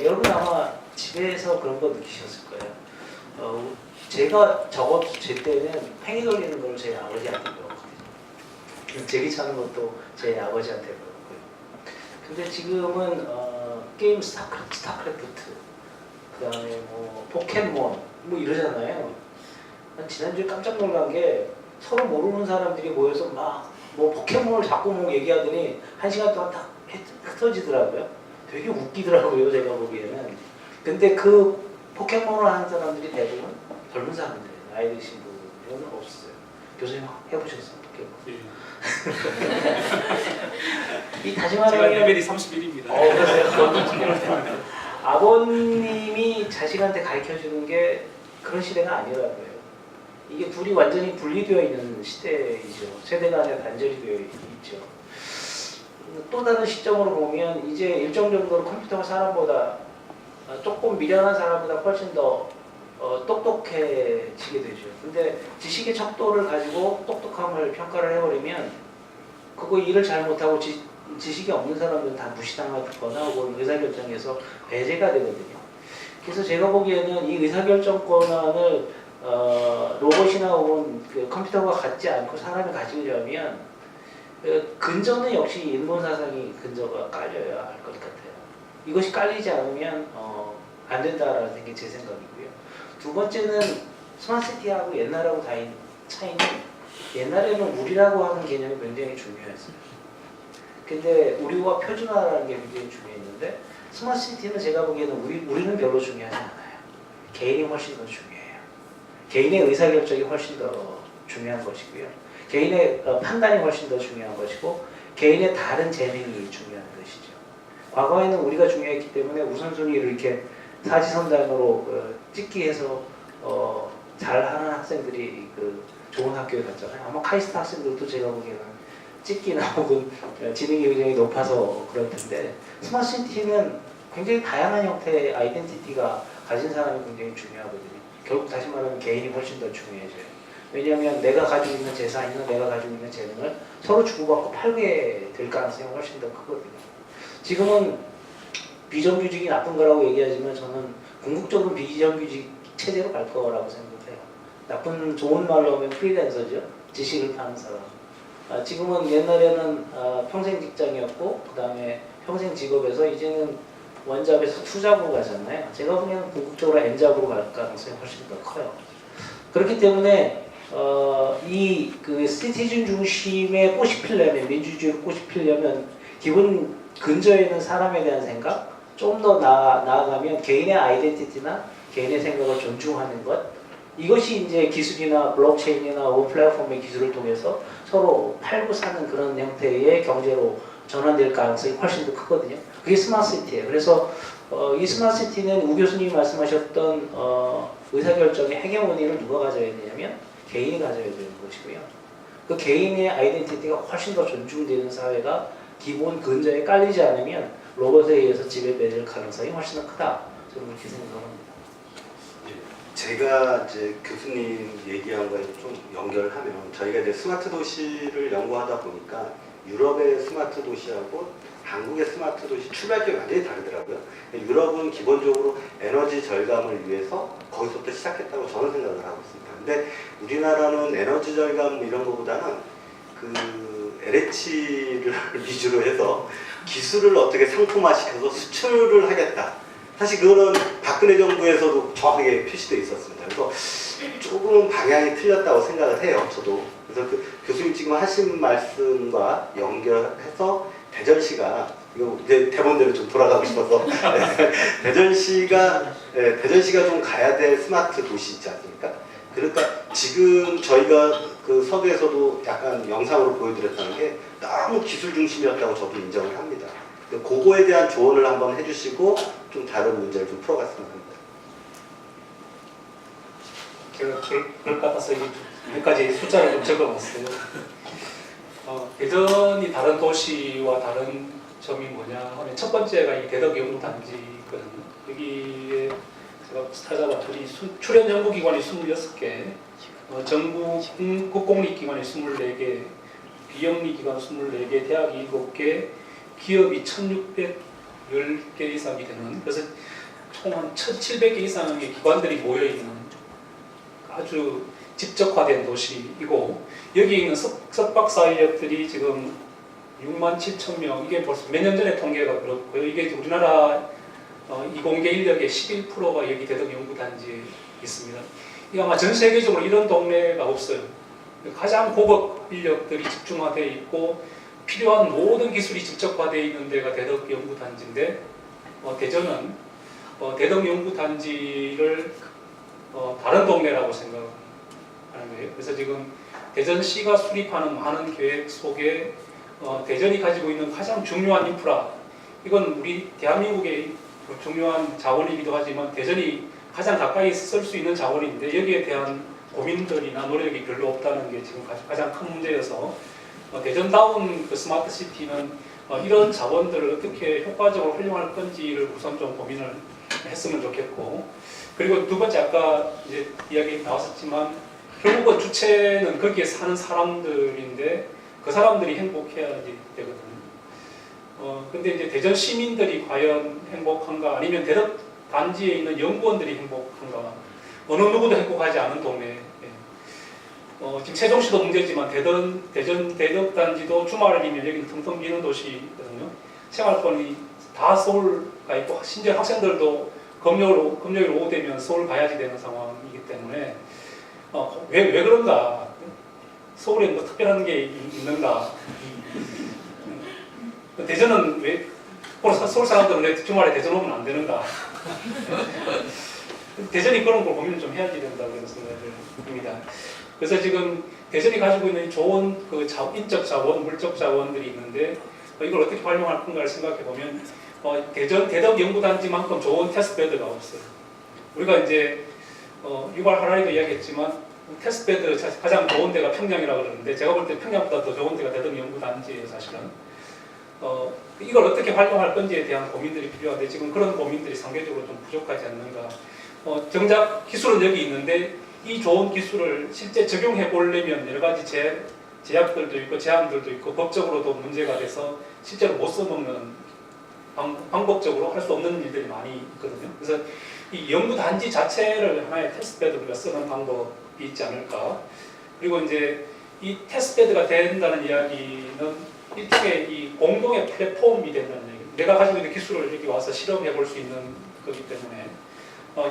여러분 아마 집에서 그런 거 느끼셨을 거예요. 제가 적어도 제 때는 팽이 돌리는 걸 제 아버지한테 배웠거든요. 제기 차는 것도 제 아버지한테 배웠고요. 근데 지금은 게임 스타크래프트, 그 다음에 뭐 포켓몬 뭐 이러잖아요. 지난주에 깜짝 놀란 게 서로 모르는 사람들이 모여서 막 뭐 포켓몬을 자꾸 뭐 얘기하더니 1시간 동안 다 흩어지더라고요. 되게 웃기더라고요, 제가 보기에는. 근데 그 포켓몬을 하는 사람들이 대부분 젊은 사람들이에요. 나이 드신 분들은 없어요. 교수님 해보셨어요, 포켓몬? 예. 이 다시 제가 말하면 레벨이 31입니다. 그러세요? 아버님이 자식한테 가르쳐주는 게 그런 시대가 아니라고요. 이게 둘이 완전히 분리되어 있는 시대이죠. 세대 간에 단절이 되어 있죠. 또 다른 시점으로 보면 이제 일정 정도로 컴퓨터가 사람보다 조금 미련한 사람보다 훨씬 더 똑똑해지게 되죠. 근데 지식의 척도를 가지고 똑똑함을 평가를 해버리면 그거 일을 잘 못하고 지식이 없는 사람들은 다 무시당하거나 혹은 의사결정에서 배제가 되거든요. 그래서 제가 보기에는 이 의사결정 권한을 로봇이나 혹은 그 컴퓨터가 갖지 않고 사람이 가지려면 근저는 역시 일본 사상이 근저가 깔려야 할 것 같아요. 이것이 깔리지 않으면 안 된다라는 게 제 생각이고요. 두 번째는 스마트시티하고 옛날하고 다른 차이는 옛날에는 우리라고 하는 개념이 굉장히 중요했어요. 근데 우리와 표준화라는 게 굉장히 중요했는데 스마트시티는 제가 보기에는 우리는 별로 중요하지 않아요. 개인이 훨씬 더 중요해요. 개인의 의사결정이 훨씬 더 중요한 것이고요. 개인의 판단이 훨씬 더 중요한 것이고 개인의 다른 재능이 중요한 것이죠. 과거에는 우리가 중요했기 때문에 우선순위를 이렇게 사지선단으로 찍기 해서 잘하는 학생들이 좋은 학교에 갔잖아요. 아마 카이스트 학생들도 제가 보기에는 찍기나 혹은 지능이 굉장히 높아서 그럴 텐데 스마트시티는 굉장히 다양한 형태의 아이덴티티가 가진 사람이 굉장히 중요하거든요. 결국 다시 말하면 개인이 훨씬 더 중요해져요. 왜냐하면 내가 가지고 있는 재산이나 내가 가지고 있는 재능을 서로 주고받고 팔게 될 가능성이 훨씬 더 크거든요. 지금은 비정규직이 나쁜 거라고 얘기하지만 저는 궁극적으로 비정규직 체제로 갈 거라고 생각해요. 좋은 말로 하면 프리랜서죠. 지식을 파는 사람. 지금은 옛날에는 평생 직장이었고 그 다음에 평생 직업에서 이제는 원잡에서 투잡으로 가잖아요. 제가 보기에는 궁극적으로 N잡으로 갈 가능성이 훨씬 더 커요. 그렇기 때문에 이 시티즌 중심의 꽃이 피려면 민주주의로 꽃이 피려면 기본 근저에 있는 사람에 대한 생각 좀 더 나아가면 개인의 아이덴티티나 개인의 생각을 존중하는 것 이것이 이제 기술이나 블록체인이나 플랫폼의 기술을 통해서 서로 팔고 사는 그런 형태의 경제로 전환될 가능성이 훨씬 더 크거든요. 그게 스마트시티예요. 그래서 이 스마트시티는 우 교수님이 말씀하셨던 의사결정의 헤게모니를 누가 가져야 되냐면 개인이 가져야 되는 것이고요. 그 개인의 아이덴티티가 훨씬 더 존중되는 사회가 기본 근저에 깔리지 않으면 로봇에 의해서 지배될 가능성이 훨씬 더 크다. 저는 그렇게 생각합니다. 제가 이제 교수님 얘기한 거에 좀 연결하면 저희가 이제 스마트 도시를 연구하다 보니까 유럽의 스마트 도시하고 한국의 스마트 도시 출발점이 완전히 다르더라고요. 유럽은 기본적으로 에너지 절감을 위해서 거기서부터 시작했다고 저는 생각을 하고 있습니다. 근데 우리나라는 에너지 절감 뭐 이런 것보다는 그 LH를 위주로 해서 기술을 어떻게 상품화시켜서 수출을 하겠다. 사실 그거는 박근혜 정부에서도 정확하게 표시되어 있었습니다. 그래서 조금 방향이 틀렸다고 생각을 해요. 저도. 그래서 그 교수님 지금 하신 말씀과 연결해서 대전시가 이거 이제 대본대로 좀 돌아가고 싶어서 대전시가 좀 가야 될 스마트 도시 있지 않습니까? 그러니까 지금 저희가 그 서두에서도 약간 영상으로 보여드렸다는 게 너무 기술 중심이었다고 저도 인정을 합니다. 그거에 대한 조언을 한번 해주시고 좀 다른 문제를 좀 풀어갔으면 합니다. 제가 그럴 것 같아서 몇 가지 숫자를 좀 적어봤어요. 대전이 다른 도시와 다른 점이 뭐냐 하면 첫 번째가 이 대덕 연구단지거든요. 여기에 제가 찾아봤더니 출연 연구기관이 26개, 정부 국공립기관이 24개, 비영리기관 24개, 대학이 7개, 기업이 1610개 이상이 되는, 그래서 총 한 1700개 이상의 기관들이 모여있는 아주 집적화된 도시이고, 여기 있는 석박사 인력들이 지금 67,000명, 이게 벌써 몇 년 전에 통계가 그렇고요. 이게 우리나라 이공계 인력의 11%가 여기 대덕연구단지에 있습니다. 이게 아마 전 세계적으로 이런 동네가 없어요. 가장 고급 인력들이 집중화되어 있고 필요한 모든 기술이 집적화되어 있는 데가 대덕연구단지인데, 대전은 대덕연구단지를 다른 동네라고 생각하는 거예요. 그래서 지금 대전시가 수립하는 많은 계획 속에 대전이 가지고 있는 가장 중요한 인프라, 이건 우리 대한민국의 중요한 자원이기도 하지만 대전이 가장 가까이 쓸 수 있는 자원인데 여기에 대한 고민들이나 노력이 별로 없다는 게 지금 가장 큰 문제여서 대전다운 그 스마트 시티는 이런 자원들을 어떻게 효과적으로 활용할 건지를 우선 좀 고민을 했으면 좋겠고, 그리고 두 번째 아까 이제 이야기 나왔었지만 결국은 주체는 거기에 사는 사람들인데 그 사람들이 행복해야지 되거든요. 근데 이제 대전 시민들이 과연 행복한가, 아니면 대덕 단지에 있는 연구원들이 행복한가, 어느 누구도 행복하지 않은 동네. 지금 세종시도 문제지만 대전 대덕 단지도 주말이면 여기는 텅텅 비는 도시거든요. 생활권이 다 서울 가 있고 심지어 학생들도 금요일 오후 되면 서울 가야지 되는 상황이기 때문에 왜 그런가? 서울에 뭐 특별한 게 있는가? 대전은 왜 서울 사람들은 왜 주말에 대전 오면 안 되는가? 대전이 그런 걸 고민을 좀 해야지 된다고 생각을 합니다. 그래서 지금 대전이 가지고 있는 좋은 그 인적 자원, 물적 자원들이 있는데 이걸 어떻게 활용할 건가를 생각해 보면 대전 대덕 연구단지만큼 좋은 테스트베드가 없어요. 우리가 이제 유발 하라리도 이야기했지만 테스트베드 가장 좋은 데가 평양이라고 그러는데 제가 볼 때 평양보다 더 좋은 데가 대덕 연구단지예요, 사실은. 이걸 어떻게 활용할 건지에 대한 고민들이 필요한데 지금 그런 고민들이 상대적으로 좀 부족하지 않는가. 정작 기술은 여기 있는데 이 좋은 기술을 실제 적용해 보려면 여러 가지 제약들도 있고 제한들도 있고 법적으로도 문제가 돼서 실제로 못 써먹는, 방법적으로 할 수 없는 일들이 많이 있거든요. 그래서 이 연구단지 자체를 하나의 테스트베드로 우리가 쓰는 방법이 있지 않을까. 그리고 이제 이 테스트베드가 된다는 이야기는 일종의 이 공동의 플랫폼이 된다는 얘기. 내가 가지고 있는 기술을 여기 와서 실험해 볼 수 있는 거기 때문에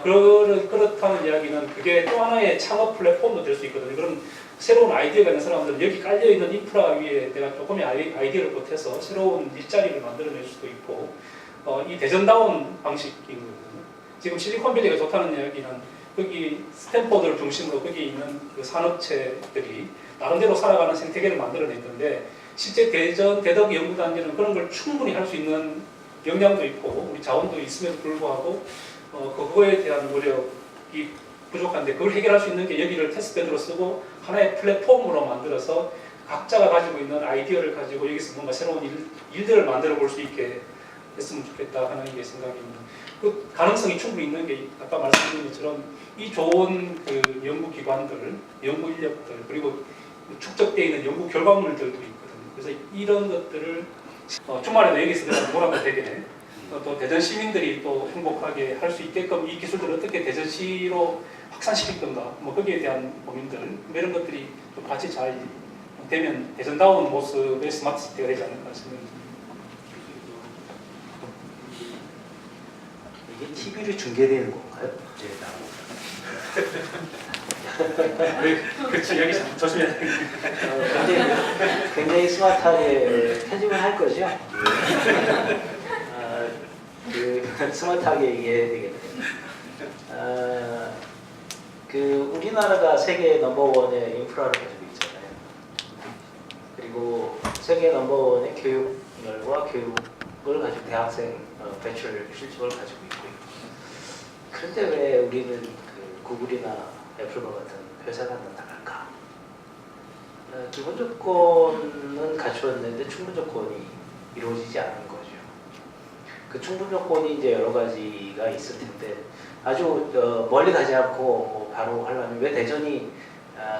그렇다는 이야기는 그게 또 하나의 창업 플랫폼도 될 수 있거든요. 그럼 새로운 아이디어가 있는 사람들은 여기 깔려있는 인프라 위에 내가 조금의 아이디어를 보태서 새로운 일자리를 만들어낼 수도 있고, 이 대전다운 방식인 거거든요. 지금 실리콘밸리가 좋다는 이야기는 거기 스탠포드를 중심으로 거기 있는 그 산업체들이 나름대로 살아가는 생태계를 만들어냈는데 실제 대덕 연구단지는 그런 걸 충분히 할 수 있는 역량도 있고 우리 자원도 있음에도 불구하고 그거에 대한 노력이 부족한데 그걸 해결할 수 있는 게 여기를 테스트베드로 쓰고 하나의 플랫폼으로 만들어서 각자가 가지고 있는 아이디어를 가지고 여기서 뭔가 새로운 일들을 만들어 볼 수 있게 했으면 좋겠다 하는 게 생각입니다. 그 가능성이 충분히 있는 게 아까 말씀드린 것처럼 이 좋은 그 연구기관들, 연구 인력들, 그리고 축적되어 있는 연구 결과물들도 있거든요. 그래서 이런 것들을 주말에도 여기서 그냥 놀아도 되게 또 대전 시민들이 또 행복하게 할 수 있게끔 이 기술들을 어떻게 대전시로 확산시킬 건가 뭐 거기에 대한 고민들 뭐 이런 것들이 좀 같이 잘 되면 대전다운 모습의 스마트 시티가 되지 않을까 생각합니다. 이게 TV로 중계되는 건가요? 그렇죠. 여기서 조심해야 돼요. 굉장히 스마트하게 편집을 할 거죠? 스마트하게 얘기해야 되겠네요. 우리나라가 세계 넘버원의 인프라를 가지고 있잖아요. 그리고 세계 넘버원의 교육열과 교육을 가지고 대학생 배출 실적을 가지고 있고요. 그런데 왜 우리는 구글이나 애플과 같은 회사가 나갈까? 기본 조건은 갖추었는데 충분 조건이 이루어지지 않은 거죠. 그 충분 조건이 이제 여러 가지가 있을 텐데 아주 멀리 가지 않고 바로 하려면 왜 대전이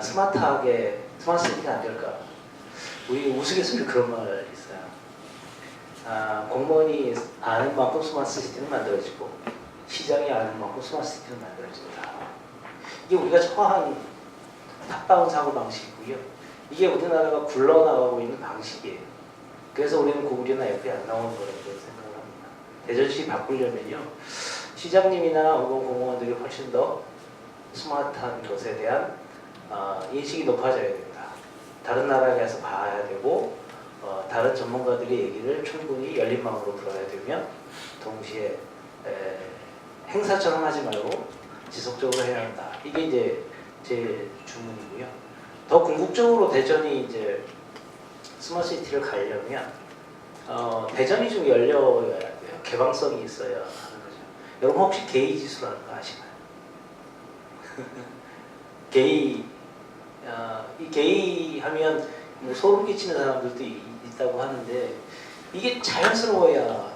스마트하게 스마트 시티가 안 될까? 우리 우스갯소리 그런 말 있어요. 공무원이 아는 만큼 스마트 시티는 만들어지고 시장이 아는 만큼 스마트 시티는 만들어진다. 이게 우리가 처한 탑다운 사고 방식이고요. 이게 우리나라가 굴러나가고 있는 방식이에요. 그래서 우리는 구글이나 애플이 안 나오는 거라고 생각을 합니다. 대전시 바꾸려면요. 시장님이나 혹은 공무원들이 훨씬 더 스마트한 것에 대한 인식이 높아져야 된다. 다른 나라에 가서 봐야 되고 다른 전문가들의 얘기를 충분히 열린 마음으로 들어야 되면 동시에 행사처럼 하지 말고 지속적으로 해야 한다. 이게 이제 제 주문이고요. 더 궁극적으로 대전이 이제 스마트시티를 가려면 대전이 좀 열려야 돼요. 개방성이 있어야 하는 거죠. 여러분 혹시 게이 지수라는 거 아시나요? 게이 이 게이 하면 뭐 소름 끼치는 사람들도 있다고 하는데 이게 자연스러워야 되는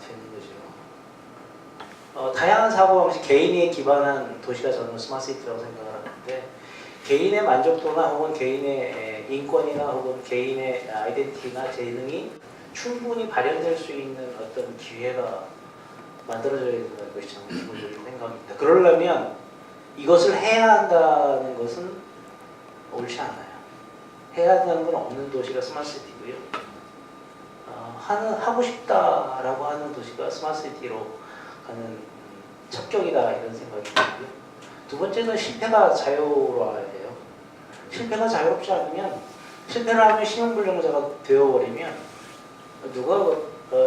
거죠. 다양한 사고방식 개인에 기반한 도시가 저는 스마트시티라고 생각을 하는데 개인의 만족도나 혹은 개인의 인권이나 혹은 개인의 아이덴티티나 재능이 충분히 발현될 수 있는 어떤 기회가 만들어져야 된다는 것이 저는 기본적인 생각입니다. 그러려면 이것을 해야 한다는 것은 옳지 않아요. 해야 한다는 건 없는 도시가 스마트시티고요. 하고 싶다라고 하는 도시가 스마트시티로 가는 첩경이다 이런 생각이 들고요. 두 번째는 실패가 자유로워야 돼요. 실패가 자유롭지 않으면 실패를 하면 신용불량자가 되어버리면 누가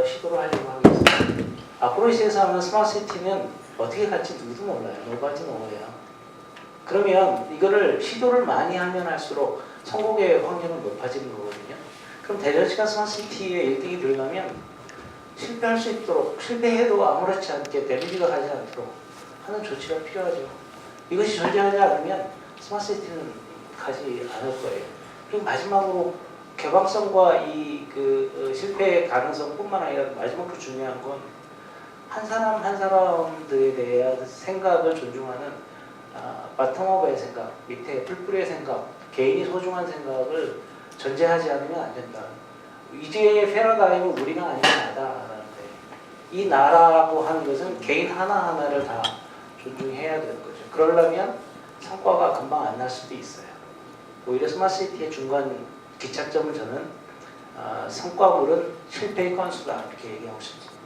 시도를 하려고 하겠어요. 앞으로 이 세상은 스마트시티는 어떻게 갈지 누구도 몰라요. 노바지 노예요. 그러면 이거를 시도를 많이 하면 할수록 성공의 확률은 높아지는 거거든요. 그럼 대전시가 스마트시티에 1등이 되려면 실패할 수 있도록 실패해도 아무렇지 않게 데미지가 가지 않도록 하는 조치가 필요하죠. 이것이 존재하지 않으면 스마트시티는 가지 않을 거예요. 그리고 마지막으로 개방성과 이 실패의 가능성뿐만 아니라 마지막으로 중요한 건 한 사람 한 사람들에 대한 생각을 존중하는 바텀업의 생각, 밑에 뿔뿔이의 생각, 개인이 소중한 생각을 전제하지 않으면 안 된다. 이제 패러다임은 우리가 아니라 나다라는데 이 나라라고 하는 것은 개인 하나하나를 다 존중해야 되는 거죠. 그러려면 성과가 금방 안 날 수도 있어요. 오히려 스마트시티의 중간 기착점은 저는 성과물은 실패의 건수다 이렇게 얘기하고 싶습니다.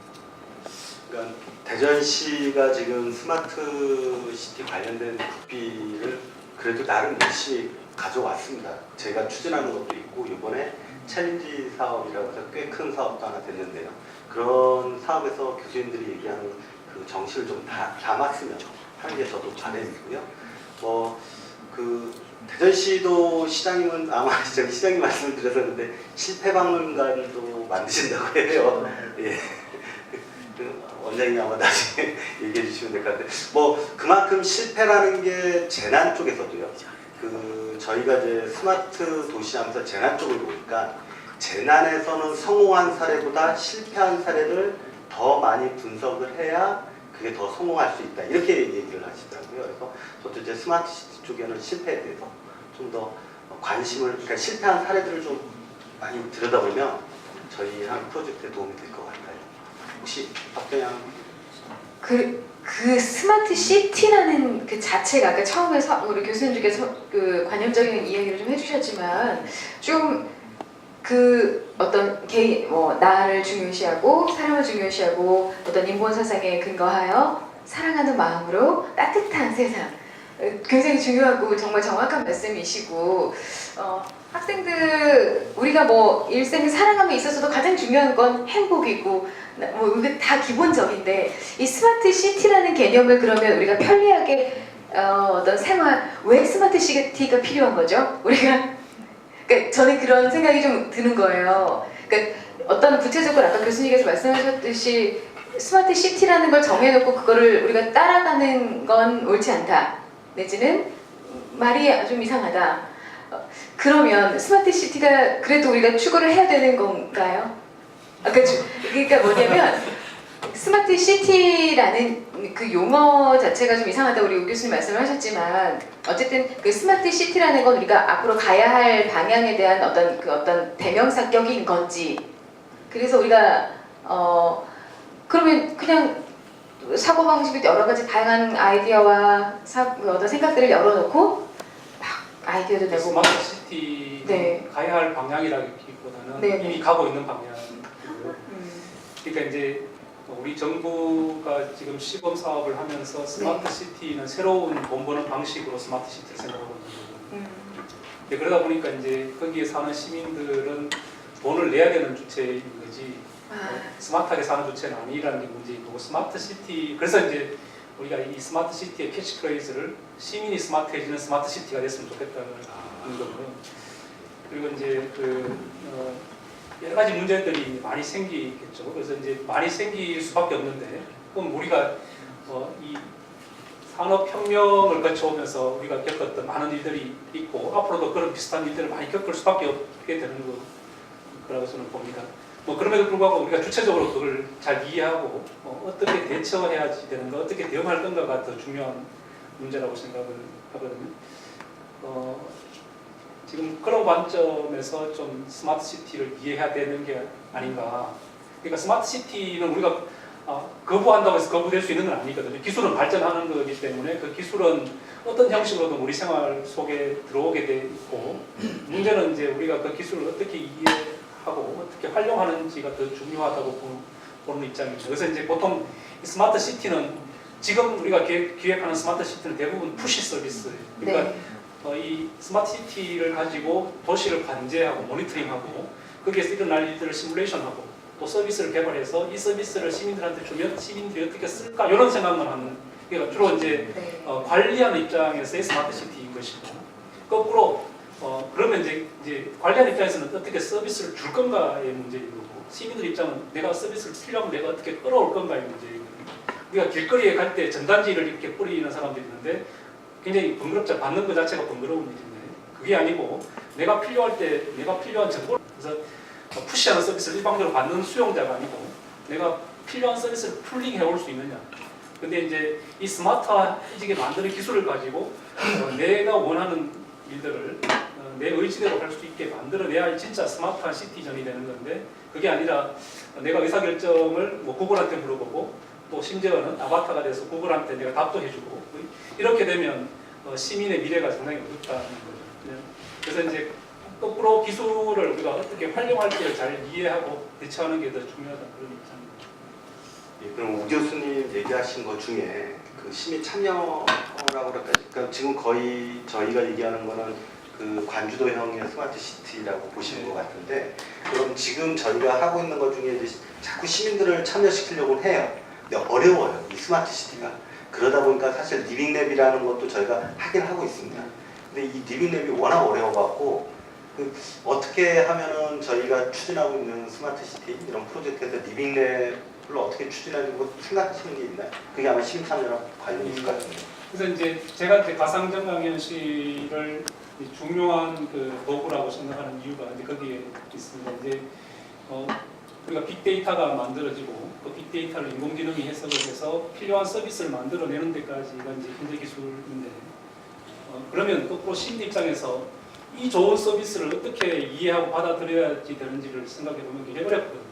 그러니까 대전시가 지금 스마트 시티 관련된 국비를 그래도 나름 열심히 가져왔습니다. 제가 추진하는 것도 있고 이번에 챌린지 사업이라고 해서 꽤 큰 사업도 하나 됐는데요. 그런 사업에서 교수님들이 얘기하는 그 정신을 좀 담았으면 하는 게 저도 바람이고요. 대전시도 시장님은 아마 시장님 말씀을 드렸었는데 실패박물관도 만드신다고 해요. 예. 원장님이 아마 나중에 얘기해 주시면 될 것 같은데 그만큼 실패라는 게 재난 쪽에서도요. 저희가 이제 스마트 도시 하면서 재난 쪽을 보니까 재난에서는 성공한 사례보다 실패한 사례를 더 많이 분석을 해야 그게 더 성공할 수 있다 이렇게 얘기를 하시더라고요. 그래서 저도 이제 스마트 시티 쪽에는 실패에 대해서 좀 더 관심을, 그러니까 실패한 사례들을 좀 많이 들여다보면 저희 한 프로젝트에 도움이 될 것 같아요. 혹시 박대양 그 스마트 시티라는 그 자체가 아까 처음에 우리 교수님께서 그 관념적인 이야기를 좀 해주셨지만 좀 그 어떤 개인 나를 중요시하고 사람을 중요시하고 어떤 인본 사상에 근거하여 사랑하는 마음으로 따뜻한 세상 굉장히 중요하고 정말 정확한 말씀이시고 학생들 우리가 뭐 일생에 살아감에 있어서도 가장 중요한 건 행복이고 뭐 이게 다 기본적인데 이 스마트 시티라는 개념을 그러면 우리가 편리하게 어떤 생활 왜 스마트 시티가 필요한 거죠? 우리가 그러니까 저는 그런 생각이 좀 드는 거예요. 그러니까 어떤 구체적으로 아까 교수님께서 말씀하셨듯이 스마트 시티라는 걸 정해놓고 그거를 우리가 따라가는 건 옳지 않다. 내지는 말이 좀 이상하다. 그러면 스마트 시티가 그래도 우리가 추구를 해야 되는 건가요? 그러니까 뭐냐면 스마트 시티라는 그 용어 자체가 좀 이상하다고 우리 우 교수님 말씀을 하셨지만 어쨌든 그 스마트 시티라는 건 우리가 앞으로 가야 할 방향에 대한 어떤 대명사격인 건지 그래서 우리가 그러면 그냥 사고방식이 여러 가지 다양한 아이디어와 어떤 생각들을 열어놓고 막 아이디어도 내고 스마트 시티 네. 가야 할 방향이라기보다는 네. 이미 가고 있는 방향이고요. 그러니까 이제 우리 정부가 지금 시범 사업을 하면서 스마트 시티는 새로운 돈 버는 방식으로 스마트 시티를 생각하고 있는 거거든요. 그러다 보니까 이제 거기에 사는 시민들은 돈을 내야 되는 주체인 거지 스마트하게 사는 주체는 아니라는 게 문제인 거고 스마트 시티 그래서 이제 우리가 이 스마트 시티의 캐치프레이즈를 시민이 스마트해지는 스마트 시티가 됐으면 좋겠다는 거거든요. 그리고 이제 여러 가지 문제들이 많이 생기겠죠. 그래서 이제 많이 생길 수밖에 없는데, 그럼 우리가 이 산업혁명을 거쳐오면서 우리가 겪었던 많은 일들이 있고 앞으로도 그런 비슷한 일들을 많이 겪을 수밖에 없게 되는 거라고 저는 봅니다. 그럼에도 불구하고 우리가 주체적으로 그걸 잘 이해하고 어떻게 대처해야 되는가, 어떻게 대응할 건가가 더 중요한 문제라고 생각을 하거든요. 지금 그런 관점에서 좀 스마트 시티를 이해해야 되는 게 아닌가. 그러니까 스마트 시티는 우리가 거부한다고 해서 거부될 수 있는 건 아니거든요. 기술은 발전하는 거기 때문에 그 기술은 어떤 형식으로든 우리 생활 속에 들어오게 돼 있고 문제는 이제 우리가 그 기술을 어떻게 이해하고 어떻게 활용하는지가 더 중요하다고 보는 입장이죠. 그래서 이제 보통 이 스마트 시티는 지금 우리가 기획하는 스마트 시티는 대부분 푸시 서비스예요. 그러니까 네. 이 스마트 시티를 가지고 도시를 관제하고 모니터링하고 거기에서 일어날 일들을 시뮬레이션하고 또 서비스를 개발해서 이 서비스를 시민들한테 주면 시민들이 어떻게 쓸까 이런 생각만 하는 그러니까 주로 이제 네. 관리하는 입장에서의 스마트 시티인 것이고 거꾸로 그러면 이제 관리하는 입장에서는 어떻게 서비스를 줄 건가의 문제인 거고 시민들 입장은 내가 서비스를 필요하면 내가 어떻게 끌어올 건가의 문제인 거고 우리가 길거리에 갈 때 전단지를 이렇게 뿌리는 사람들이 있는데 굉장히 번거롭죠. 받는 것 자체가 번거로운 일인데 그게 아니고 내가 필요할 때 내가 필요한 정보를 그래서 푸시하는 서비스를 일방적으로 받는 수용자가 아니고 내가 필요한 서비스를 풀링 해올 수 있느냐. 근데 이제 이 스마트해지게 만드는 기술을 가지고 내가 원하는 일들을 내 의지대로 할 수 있게 만들어내야 진짜 스마트한 시티전이 되는 건데 그게 아니라 내가 의사결정을 구글한테 물어보고 또 심지어는 아바타가 돼서 구글한테 내가 답도 해주고 이렇게 되면 시민의 미래가 상당히 어렵다는 거죠. 그래서 이제 거꾸로 기술을 우리가 어떻게 활용할지를 잘 이해하고 대처하는 게 더 중요하다는 그런 입장입니다. 예, 그럼 우 교수님 얘기하신 것 중에 그 시민 참여라고 그럴까? 지금 거의 저희가 얘기하는 거는 그 관주도형의 스마트 시티라고 보시는 것 같은데 그럼 지금 저희가 하고 있는 것 중에 이제 자꾸 시민들을 참여시키려고 해요. 근데 어려워요. 이 스마트 시티가. 그러다 보니까 사실 리빙랩이라는 것도 저희가 하긴 하고 있습니다. 근데 이 리빙랩이 워낙 어려워갖고 어떻게 하면은 저희가 추진하고 있는 스마트 시티 이런 프로젝트에서 리빙랩을 어떻게 추진하려고 생각하시는 게 있나요? 그게 아마 시민 참여랑 관련이 있을 것 같은데. 그래서 이제 제가 이제 가상정강현실을 중요한 그 도구라고 생각하는 이유가 이제 거기에 있습니다. 이제 우리가 빅데이터가 만들어지고 그 빅데이터를 인공지능이 해석을 해서 필요한 서비스를 만들어내는 데까지가 이제 현재 기술인데 그러면 거꾸로 시민 입장에서 이 좋은 서비스를 어떻게 이해하고 받아들여야지 되는지를 생각해 보면 굉장히 어렵거든요.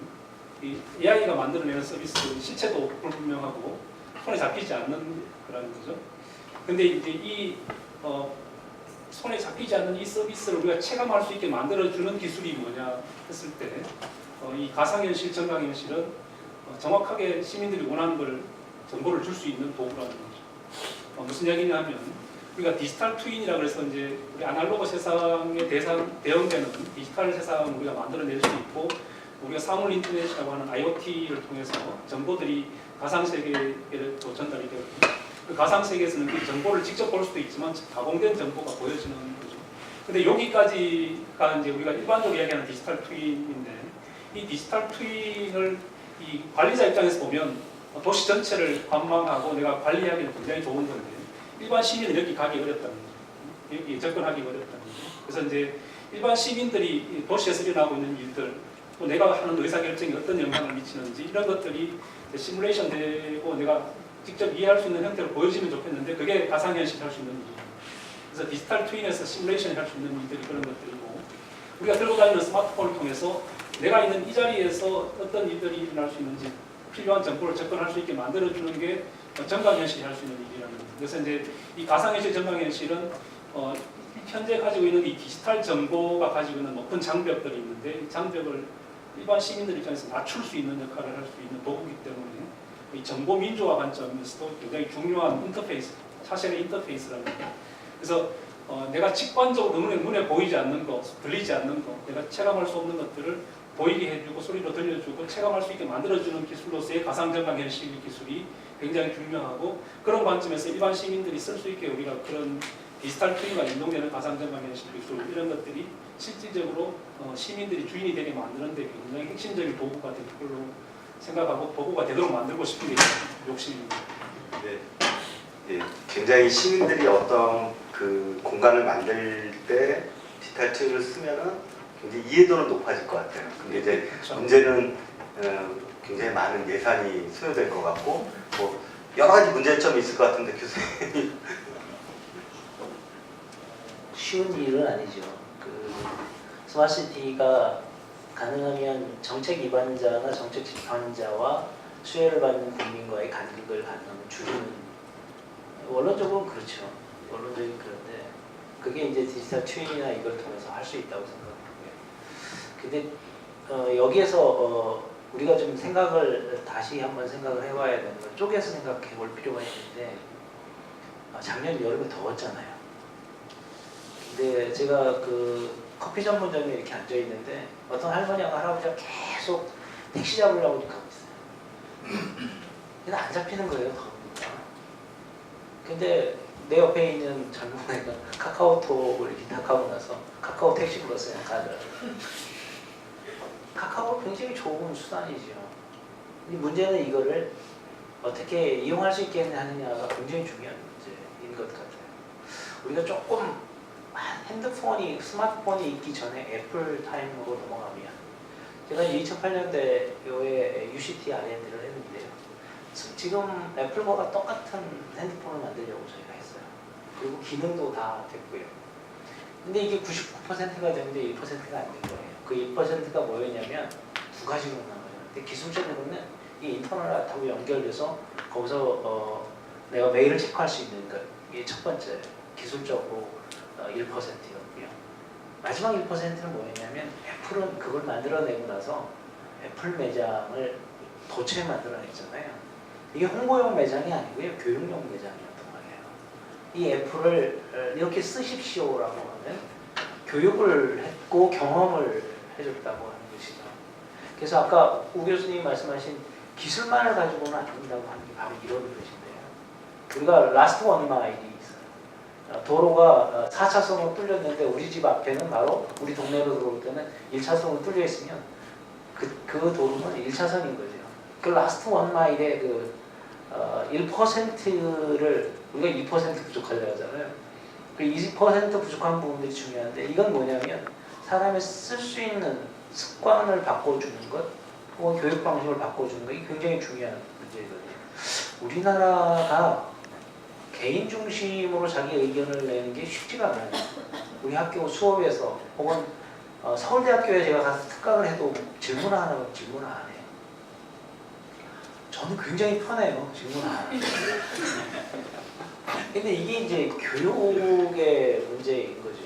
이 AI가 만들어내는 서비스 실체도 불분명하고 손에 잡히지 않는 거라는 거죠. 근데 이제 이 손에 잡히지 않는 이 서비스를 우리가 체감할 수 있게 만들어주는 기술이 뭐냐 했을 때 이 가상현실, 증강현실은 정확하게 시민들이 원하는 걸 정보를 줄 수 있는 도구라는 거죠. 무슨 이야기냐면 우리가 디지털 트윈이라고 해서 이제 우리 아날로그 세상의 대응되는 디지털 세상을 우리가 만들어낼 수 있고 우리가 사물 인터넷이라고 하는 IoT를 통해서 정보들이 가상 세계에 또 전달이 되고 그 가상 세계에서는 그 정보를 직접 볼 수도 있지만 가공된 정보가 보여지는 거죠. 근데 여기까지가 이제 우리가 일반적으로 이야기하는 디지털 트윈인데 이 디지털 트윈을 이 관리자 입장에서 보면 도시 전체를 관망하고 내가 관리하기는 굉장히 좋은 건데 일반 시민은 여기 가기 어렵다는 거죠. 여기 접근하기 어렵다는 거죠. 그래서 이제 일반 시민들이 도시에서 일어나고 있는 일들 또 내가 하는 의사결정에 어떤 영향을 미치는지 이런 것들이 시뮬레이션 되고 내가 직접 이해할 수 있는 형태로 보여지면 좋겠는데 그게 가상현실이 할 수 있는 일이에요. 그래서 디지털 트윈에서 시뮬레이션이 할 수 있는 일들이 그런 것들이고 우리가 들고 다니는 스마트폰을 통해서 내가 있는 이 자리에서 어떤 일들이 일어날 수 있는지 필요한 정보를 접근할 수 있게 만들어주는 게 증강현실이 할 수 있는 일이라는 거죠. 그래서 이제 이 가상현실, 증강현실은 현재 가지고 있는 이 디지털 정보가 가지고 있는 높은 장벽들이 있는데 이 장벽을 일반 시민들 입장에서 낮출 수 있는 역할을 할 수 있는 도구이기 때문에 이 정보 민주화 관점에서도 굉장히 중요한 인터페이스, 차세대 인터페이스라는 거예요. 그래서 내가 직관적으로 눈에 보이지 않는 것, 들리지 않는 것, 내가 체감할 수 없는 것들을 보이게 해주고 소리로 들려주고 체감할 수 있게 만들어주는 기술로서의 가상증강현실 기술이 굉장히 중요하고 그런 관점에서 일반 시민들이 쓸 수 있게 우리가 그런 디지털 트윈과 연동되는 가상증강현실 기술 이런 것들이 실질적으로 시민들이 주인이 되게 만드는 데 굉장히 핵심적인 도구가 될 걸로 생각하고 도구가 되도록 만들고 싶은 게 욕심입니다. 네. 예, 굉장히 시민들이 어떤 그 공간을 만들 때 디지털 트윈을 쓰면은 굉장히 이해도는 높아질 것 같아요. 근데 이제 그렇죠. 문제는 굉장히 많은 예산이 소요될 것 같고 뭐 여러 가지 문제점이 있을 것 같은데 교수님. 쉬운 일은 아니죠. 그 스마트시티가 가능하면 정책 위반자나 정책 집행자와 수혜를 받는 국민과의 간극을 가능하면 줄이는 원론적으로는 그렇죠. 원론적인 그런데 그게 이제 디지털 트윈이나 이걸 통해서 할 수 있다고 생각하고요. 근데 여기에서 우리가 좀 생각을 다시 한번 생각을 해봐야 되는 건 쪼개서 생각해 볼 필요가 있는데 작년 여름에 더웠잖아요. 근데 제가 그 커피 전문점에 이렇게 앉아 있는데 어떤 할머니하고 할아버지가 계속 택시 잡으려고 가고 있어요. 근데 안 잡히는 거예요, 더우니까. 근데 내 옆에 있는 젊은 애가 카카오톡을 이렇게 딱 하고 나서 카카오 택시 불렀어요, 가더라고요. 카카오가 굉장히 좋은 수단이죠. 근데 문제는 이거를 어떻게 이용할 수 있게 하느냐가 굉장히 중요한 문제인 것 같아요. 우리가 조금 스마트폰이 있기 전에 애플 타임으로 넘어가면 제가 2008년도에 UCT R&D를 했는데요. 지금 애플과 똑같은 핸드폰을 만들려고 저희가 했어요. 그리고 기능도 다 됐고요. 근데 이게 99%가 되는데 1%가 안 된 거예요. 그 1%가 뭐였냐면 두 가지로 나와요. 근데 기술적으로는 이 인터넷하고 연결돼서 거기서 내가 메일을 체크할 수 있는 것, 이게 첫 번째 기술적으로 1%였고요. 마지막 1%는 뭐였냐면 애플은 그걸 만들어내고 나서 애플 매장을 도처에 만들어냈잖아요. 이게 홍보용 매장이 아니고요. 교육용 매장이었단 말이에요. 이 애플을 이렇게 쓰십시오라고 하면 교육을 했고 경험을 해줬다고 하는 것이죠. 그래서 아까 우 교수님이 말씀하신 기술만을 가지고는 안 된다고 하는 게 바로 이런 것인데요. 우리가 라스트 원 마일이 있어요. 도로가 4차선으로 뚫렸는데 우리 집 앞에는 바로 우리 동네로 들어올 때는 1차선으로 뚫려 있으면 그 도로는 1차선인 거죠. 그 라스트 원 마일의 그 1%를 우리가 2% 부족하려고 하잖아요. 그 20% 부족한 부분들이 중요한데 이건 뭐냐면 사람이 쓸 수 있는 습관을 바꿔주는 것 혹은 교육 방식을 바꿔주는 것이 굉장히 중요한 문제거든요. 우리나라가 개인 중심으로 자기 의견을 내는 게 쉽지가 않아요. 우리 학교 수업에서 혹은 서울대학교에 제가 가서 특강을 해도 질문 안 하면 질문 안 해요. 저는 굉장히 편해요. 질문 안 하면. 근데 이게 이제 교육의 문제인 거죠.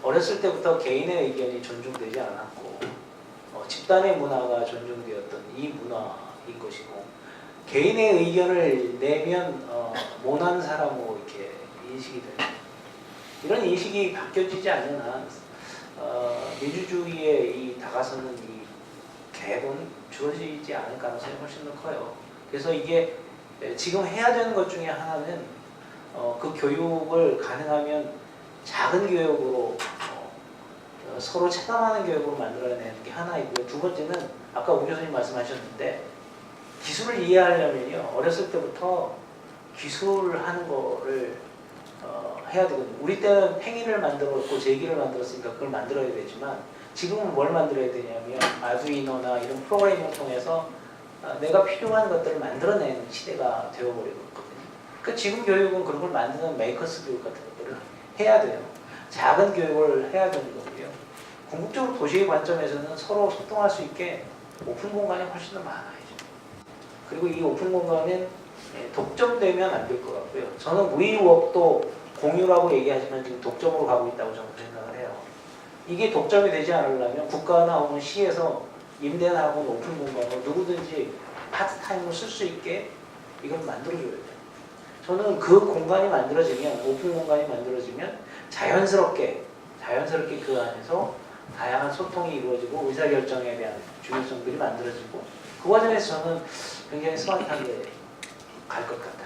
어렸을 때부터 개인의 의견이 존중되지 않았고 집단의 문화가 존중되었던 이 문화인 것이고 개인의 의견을 내면 모난 사람으로 이렇게 인식이 되는 이런 인식이 바뀌어지지 않는 한 민주주의의 이 다가서는 이 갭은 줄어지지 않을 가능성이 훨씬 더 커요. 그래서 이게 지금 해야 되는 것 중에 하나는 그 교육을 가능하면 작은 교육으로 서로 체감하는 교육으로 만들어내는 게 하나이고요. 두 번째는 아까 우 교수님 말씀하셨는데 기술을 이해하려면요 어렸을 때부터 기술하는 거를 해야 되거든요. 우리 때는 팽이를 만들었고 제기를 만들었으니까 그걸 만들어야 되지만 지금은 뭘 만들어야 되냐면 아두이노나 이런 프로그래밍을 통해서 내가 필요한 것들을 만들어내는 시대가 되어버리고 있거든요. 그러니까 지금 교육은 그런 걸 만드는 메이커스 교육 같은 것들을 해야 돼요. 작은 교육을 해야 되는 거고요. 궁극적으로 도시의 관점에서는 서로 소통할 수 있게 오픈 공간이 훨씬 더 많아요. 그리고 이 오픈 공간은 독점되면 안 될 것 같고요. 저는 무이워크도 공유라고 얘기하지만 지금 독점으로 가고 있다고 저는 생각을 해요. 이게 독점이 되지 않으려면 국가나 혹은 시에서 임대나 혹은 오픈 공간을 누구든지 파트타임으로 쓸 수 있게 이걸 만들어줘야 돼요. 저는 그 공간이 만들어지면 오픈 공간이 만들어지면 자연스럽게 그 안에서 다양한 소통이 이루어지고 의사결정에 대한 중요성들이 만들어지고 그 과정에서 저는 굉장히 스마트하게 갈 것 같아요.